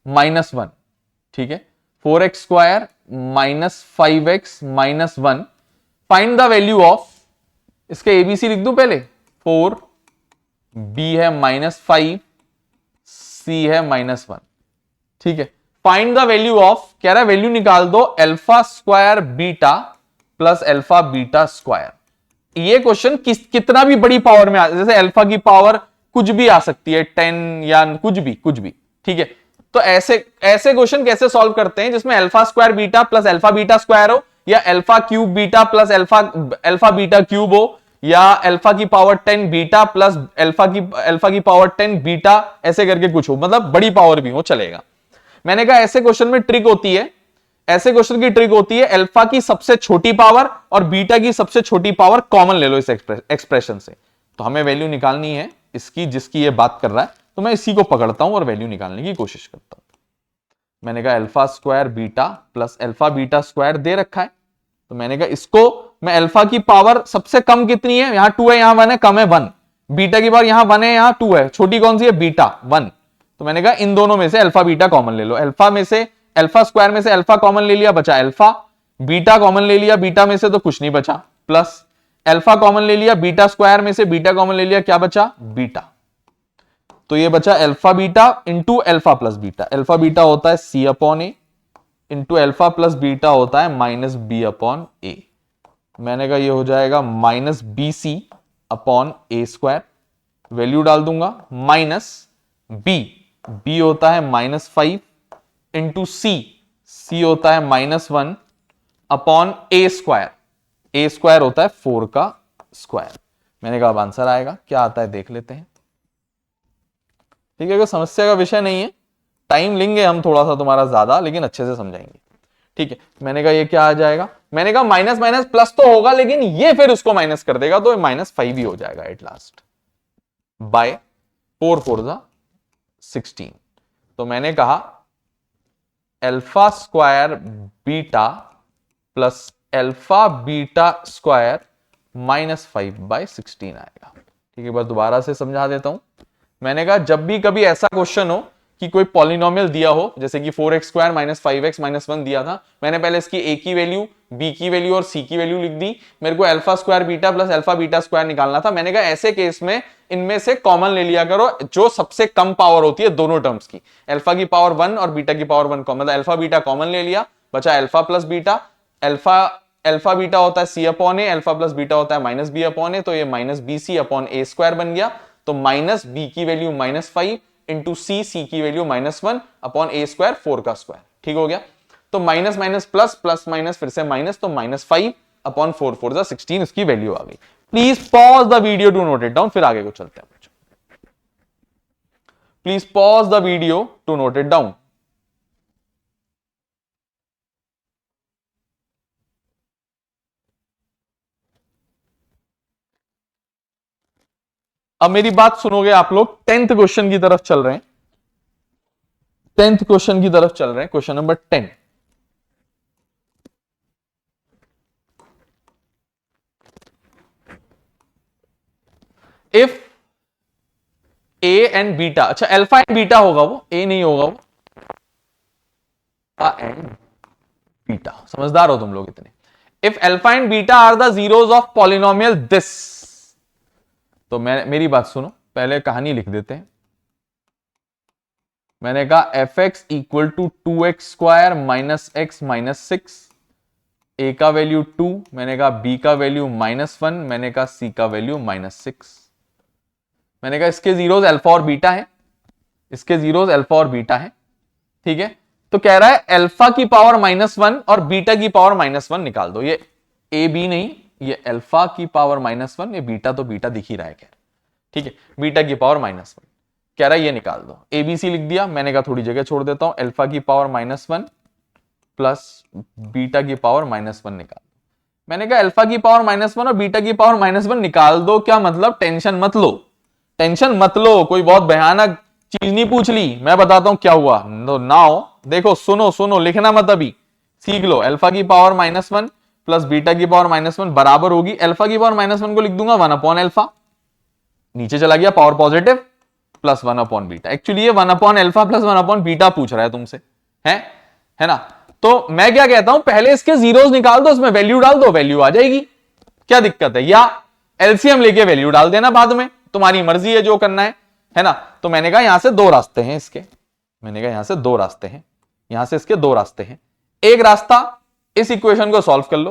minus 1। ठीक है, 4x² minus 5x minus 1। Find the value of, इसके एबीसी लिख दूं पहले, 4, बी है -5, सी है -1। ठीक है, फाइंड द वैल्यू ऑफ, कह रहा है वैल्यू निकाल दो alpha square beta plus alpha beta square. ये क्वेश्चन कितना भी बड़ी पावर में आ, जैसे अल्फा की पावर कुछ भी आ सकती है, 10 या कुछ भी। ठीक है, तो ऐसे क्वेश्चन कैसे सॉल्व करते हैं जिसमें alpha square beta plus alpha beta square हो, या alpha cube beta plus alpha beta cube हो, या अल्फा की पावर 10 बीटा प्लस अल्फा की पावर 10 बीटा, ऐसे करके कुछ हो, मतलब बड़ी पावर भी हो चलेगा। मैंने कहा ऐसे क्वेश्चन में ट्रिक होती है, ऐसे क्वेश्चन की ट्रिक होती है अल्फा की सबसे छोटी पावर और बीटा की सबसे छोटी पावर कॉमन ले लो इस एक्सप्रेशन से। तो हमें वैल्यू निकालनी है इसकी जिसकी ये बात कर रहा है, तो मैं इसी को पकड़ता हूं और वैल्यू निकालने की कोशिश करता हूं। मैंने कहा alpha square beta plus alpha beta square दे रखा है, तो मैंने कहा इसको मैं अल्फा की पावर सबसे कम कितनी है, यहां 2 है, यहां 1 है, कम है 1। बीटा की पावर यहां 1 है, यहां 2 है, छोटी कौन सी है, बीटा 1। तो मैंने कहा इन दोनों में से अल्फा बीटा कॉमन ले लो। अल्फा में से, अल्फा स्क्वायर में से अल्फा कॉमन ले लिया, बचा अल्फा। बीटा कॉमन ले लिया बीटा में से, तो कुछ नहीं बचा, प्लस अल्फा कॉमन ले लिया बीटा स्क्वायर में से, बीटा कॉमन ले लिया, क्या बचा, बीटा। तो ये बचा alpha beta into alpha plus beta. Alpha beta होता है सी अपॉन ए, इंटू अल्फा प्लस बीटा होता है माइनस बी अपॉन ए। मैंने कहा ये हो जाएगा माइनस बी सी अपॉन ए स्क्वायर। वैल्यू डाल दूंगा, माइनस बी होता है -5 इंटू सी होता है -1 अपॉन ए स्क्वायर होता है 4 का स्क्वायर। मैंने कहा अब आंसर आएगा, क्या आता है देख लेते हैं। ठीक है, कोई समस्या का विषय नहीं है, टाइम लेंगे हम थोड़ा सा तुम्हारा ज्यादा, लेकिन अच्छे से समझाएंगे। ठीक है, मैंने कहा ये क्या आ जाएगा, मैंने कहा माइनस माइनस प्लस तो होगा, लेकिन ये फिर उसको माइनस कर देगा, तो -5 ही हो जाएगा एट लास्ट, बाय 4 4 जा 16। तो मैंने कहा alpha square beta plus alpha beta square -5/16 आएगा। ठीक है, बस दोबारा से समझा देता हूं। मैंने कहा जब भी कभी ऐसा क्वेश्चन हो कि कोई पॉलिनोमियल दिया हो, जैसे कि 4x² -5x -1 दिया था, मैंने पहले इसकी a की वैल्यू, b की वैल्यू और c की वैल्यू लिख दी। मेरे को alpha square beta plus alpha beta square निकालना था। मैंने कहा ऐसे केस में इनमें से कॉमन ले लिया करो जो सबसे कम पावर होती है दोनों टर्म्स की, अल्फा की पावर 1 और बीटा की पावर 1 कॉमन, मतलब अल्फा बीटा कॉमन ले लिया, बचा alpha plus beta. Alpha beta होता है c upon a, alpha plus beta होता है माइनस बी अपॉन ए, तो ये -bc अपॉन ए स्क्वायर बन गया। तो माइनस बी की वैल्यू -5 इंटू सी की वैल्यू -1 अपॉन ए स्क्वायर 4 का स्क्वायर। ठीक हो गया, तो minus minus plus, plus minus फिर से माइनस, तो -5 अपॉन 4 4 जा 16 इसकी वैल्यू आ गई। Please pause the video to note it down, फिर आगे को चलते हैं। Please pause the video to note it down. अब मेरी बात सुनोगे आप लोग, 10th क्वेश्चन की तरफ चल रहे हैं, 10th क्वेश्चन की तरफ चल रहे हैं, question number 10। If A and beta, अच्छा अल्फा एंड बीटा होगा, वो ए नहीं होगा, वो एंड बीटा, समझदार हो तुम लोग इतने। If alpha and beta are the zeros of polynomial this, तो मेरी बात सुनो, पहले कहानी लिख देते हैं। मैंने कहा fx equal to 2x² minus x minus 6, a का वैल्यू 2, मैंने कहा b का वैल्यू -1, मैंने कहा c का वैल्यू -6। मैंने कहा इसके जीरोस अल्फा और बीटा है, इसके जीरोस अल्फा और बीटा है। ठीक है, तो कह रहा है अल्फा की पावर -1 और बीटा की पावर -1 निकाल दो। ये ए बी नहीं, ये अल्फा की पावर -1, ये बीटा तो बीटा दिख ही रहा है, कह रहा। ठीक है, बीटा की पावर -1 कह रहा है ये निकाल दो। एबीसी लिख दिया, मैंने कहा थोड़ी जगह छोड़ देता हूं, अल्फा की पावर -1 प्लस बीटा की पावर -1 निकाल दो। मैंने कहा अल्फा की पावर -1 और बीटा की पावर -1 निकाल दो, क्या मतलब, टेंशन मत लो, टेंशन मत लो, कोई बहुत भयानक चीज नहीं पूछ ली, मैं बताता हूं क्या हुआ। नाउ देखो, सुनो, लिखना मत, अभी सीख लो। अल्फा की पावर -1 प्लस बीटा की पावर -1 बराबर होगी, अल्फा की पावर -1 को लिख दूंगा 1 अपॉन अल्फा, नीचे चला गया power positive, plus 1 upon beta. Actually ये 1 upon alpha plus 1 upon beta पूछ रहा है तुमसे, है ना। तो मैं क्या कहता हूं, पहले इसके जीरोस निकाल दो, उसमें वैल्यू डाल दो, वैल्यू आ जाएगी, क्या दिक्कत है। या एलसीएम लेके वैल्यू डाल देना बाद में, तुम्हारी मर्जी है जो करना है ना। तो मैंने कहा यहां से दो रास्ते हैं इसके, मैंने कहा यहां से दो रास्ते हैं, यहां से इसके दो रास्ते हैं। एक रास्ता, इस इक्वेशन को सॉल्व कर लो,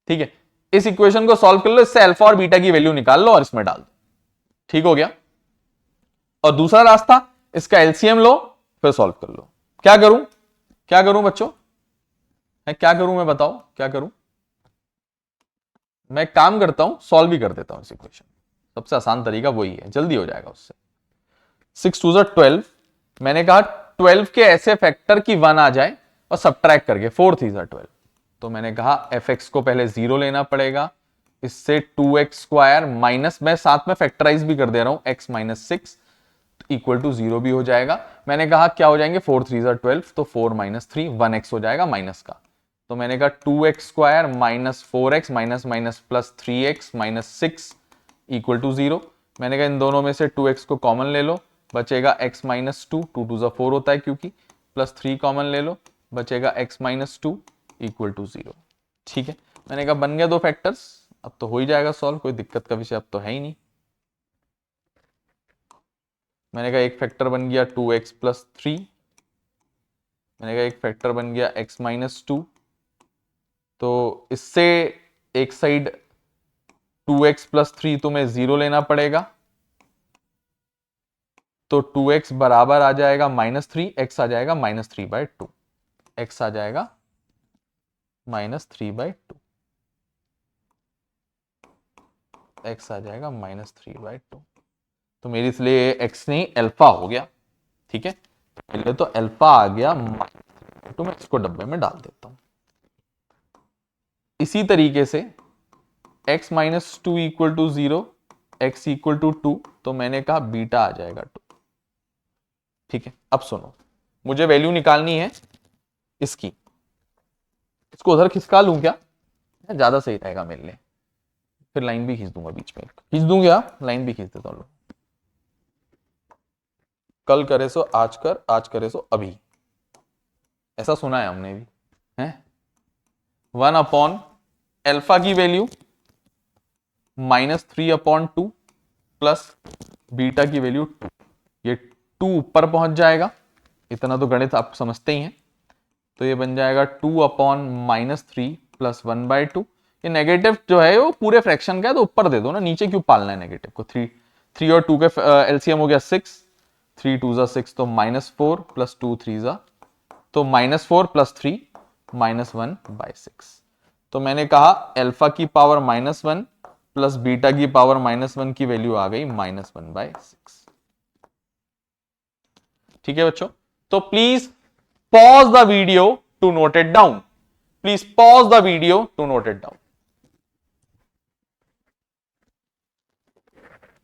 ठीक है, इस इक्वेशन को सॉल्व कर लो, इससे अल्फा और बीटा की वैल्यू निकाल लो और इसमें डाल दो, ठीक हो गया। और दूसरा रास्ता, इसका एलसीएम लो फिर सॉल्व कर लो। क्या करूं, क्या करूं बच्चों, क्या करूं मैं, बताओ क्या करूं। मैं काम करता हूं, सॉल्व भी कर देता हूं इस इक्वेशन, सबसे आसान तरीका वही है, जल्दी हो जाएगा उससे। 6 2 12, मैंने कहा 12 के ऐसे फैक्टर की 1 आ जाए और सब्ट्रैक्ट करके 4 3 12, तो मैंने कहा fx को पहले 0 लेना पड़ेगा, इससे 2x स्क्वायर माइनस, मैं साथ में फैक्टराइज भी कर दे रहा हूं, x माइनस 6 इक्वल टू 0 भी हो जाएगा। मैंने कहा क्या हो जाएंगे, 4 3 12, तो 4 माइनस 3 1x हो जाएगा माइनस का, तो मैंने कहा 2x square minus 4x minus minus plus 3x minus 6 equal to 0। मैंने कहा इन दोनों में से 2x को कॉमन ले लो, बचेगा x माइनस 2, 2 2 ज़ा 4 होता है क्योंकि, प्लस 3 कॉमन ले लो, बचेगा x माइनस 2 इक्वल टू 0, ठीक है। मैंने कहा बन गया दो फैक्टर्स, अब तो हो ही जाएगा सॉल्व, कोई दिक्कत का विषय अब तो है ही नहीं। मैंने कहा एक फैक्टर बन गया 2x प्लस 3, मैंने कहा एक फैक्टर बन गया x माइनस 2, तो इससे एक साइड 2x प्लस 3 तुम्हें 0 लेना पड़ेगा, तो 2x बराबर आ जाएगा -3, x आ जाएगा -3/2, x आ जाएगा -3/2, x आ जाएगा -3/2, तो मेरी इसलिए x नहीं अल्फा हो गया, ठीक है। पहले तो अल्फा आ गया, तो मैं इसको डब्बे में डाल देता हूं। इसी तरीके से x minus 2 equal to 0, x equal to 2, तो मैंने कहा बीटा आ जाएगा 2, ठीक है। अब सुनो, मुझे वैल्यू निकालनी है इसकी, इसको उधर खिसका लूं क्या, ज्यादा सही रहेगा मेरे लिए, फिर लाइन भी खींच दूंगा बीच में, खींच दूंगा, लाइन भी खींच देता हूं। कल करे सो आज कर, आज करे सो अभी, ऐसा सुना है हमने भी, है 1 अपॉन अल्फा की वैल्यू -3/2 प्लस बीटा की वैल्यू 2, ये 2 ऊपर पहुंच जाएगा, इतना तो गणित आप समझते ही हैं, तो ये बन जाएगा 2 अपॉन -3 प्लस 1/2। ये नेगेटिव जो है वो पूरे फ्रैक्शन का है, तो ऊपर दे दो ना, नीचे क्यों पालना है नेगेटिव को। 3 और 2 के एलसीएम हो गया 6, 3 2 ज़ा 6, तो -4 प्लस 2 3 ज़ा, तो -4 प्लस 3 -1/6। तो मैंने कहा अल्फा की पावर -1 प्लस बीटा की पावर -1 की वैल्यू आ गई -1/6, ठीक है बच्चों। तो please pause the video to note it down, please pause the video to note it down.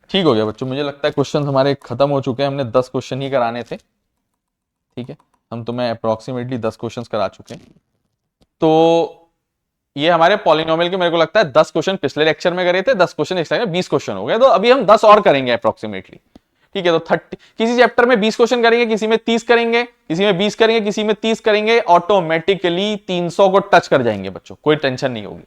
ठीक हो गया बच्चों, मुझे लगता है क्वेश्चन हमारे खत्म हो चुके हैं, हमने 10 क्वेश्चन ही कराने थे, ठीक है। हम तुम्हें अप्रोक्सीमेटली 10 क्वेश्चन करा चुके हैं। तो ये हमारे पॉलिनोमियल के मेरे को लगता है 10 क्वेश्चन पिछले लेक्चर में करे थे, 10 क्वेश्चन इस टाइम 20 क्वेश्चन हो गए, तो अभी हम 10 और करेंगे अप्रोक्सीमेटली, ठीक है। तो 30, किसी चैप्टर में 20 क्वेश्चन करेंगे, किसी में 30 करेंगे, किसी में 20 करेंगे, किसी में 30 करेंगे, ऑटोमेटिकली 300 को टच कर जाएंगे बच्चों, कोई टेंशन नहीं होगी।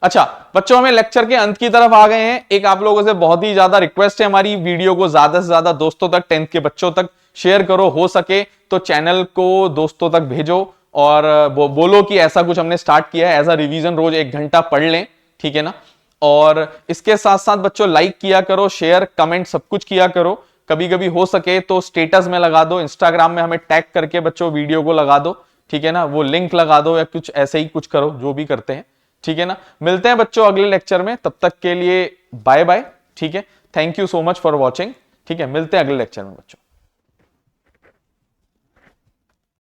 अच्छा बच्चों, हमें लेक्चर के अंत की तरफ आ गए हैं। एक आप लोगों से बहुत ही ज्यादा रिक्वेस्ट है, हमारी वीडियो को ज्यादा से ज्यादा दोस्तों तक, 10th के बच्चों तक शेयर करो, हो सके तो चैनल को दोस्तों तक भेजो और बोलो कि ऐसा कुछ हमने स्टार्ट किया है, एज अ रिवीजन रोज 1 घंटा पढ़ लें, ठीक है ना। और इसके साथ साथ बच्चों लाइक किया करो, शेयर कमेंट सब कुछ किया करो, कभी कभी हो सके तो स्टेटस में लगा दो, इंस्टाग्राम में हमें टैग करके बच्चों वीडियो को लगा दो, ठीक है ना, वो लिंक लगा दो या कुछ ऐसे ही कुछ करो, जो भी करते हैं, ठीक है ना। मिलते हैं बच्चों अगले लेक्चर में, तब तक के लिए बाय बाय, ठीक है। Thank you so much for watching, ठीक है। मिलते हैं अगले लेक्चर में बच्चों।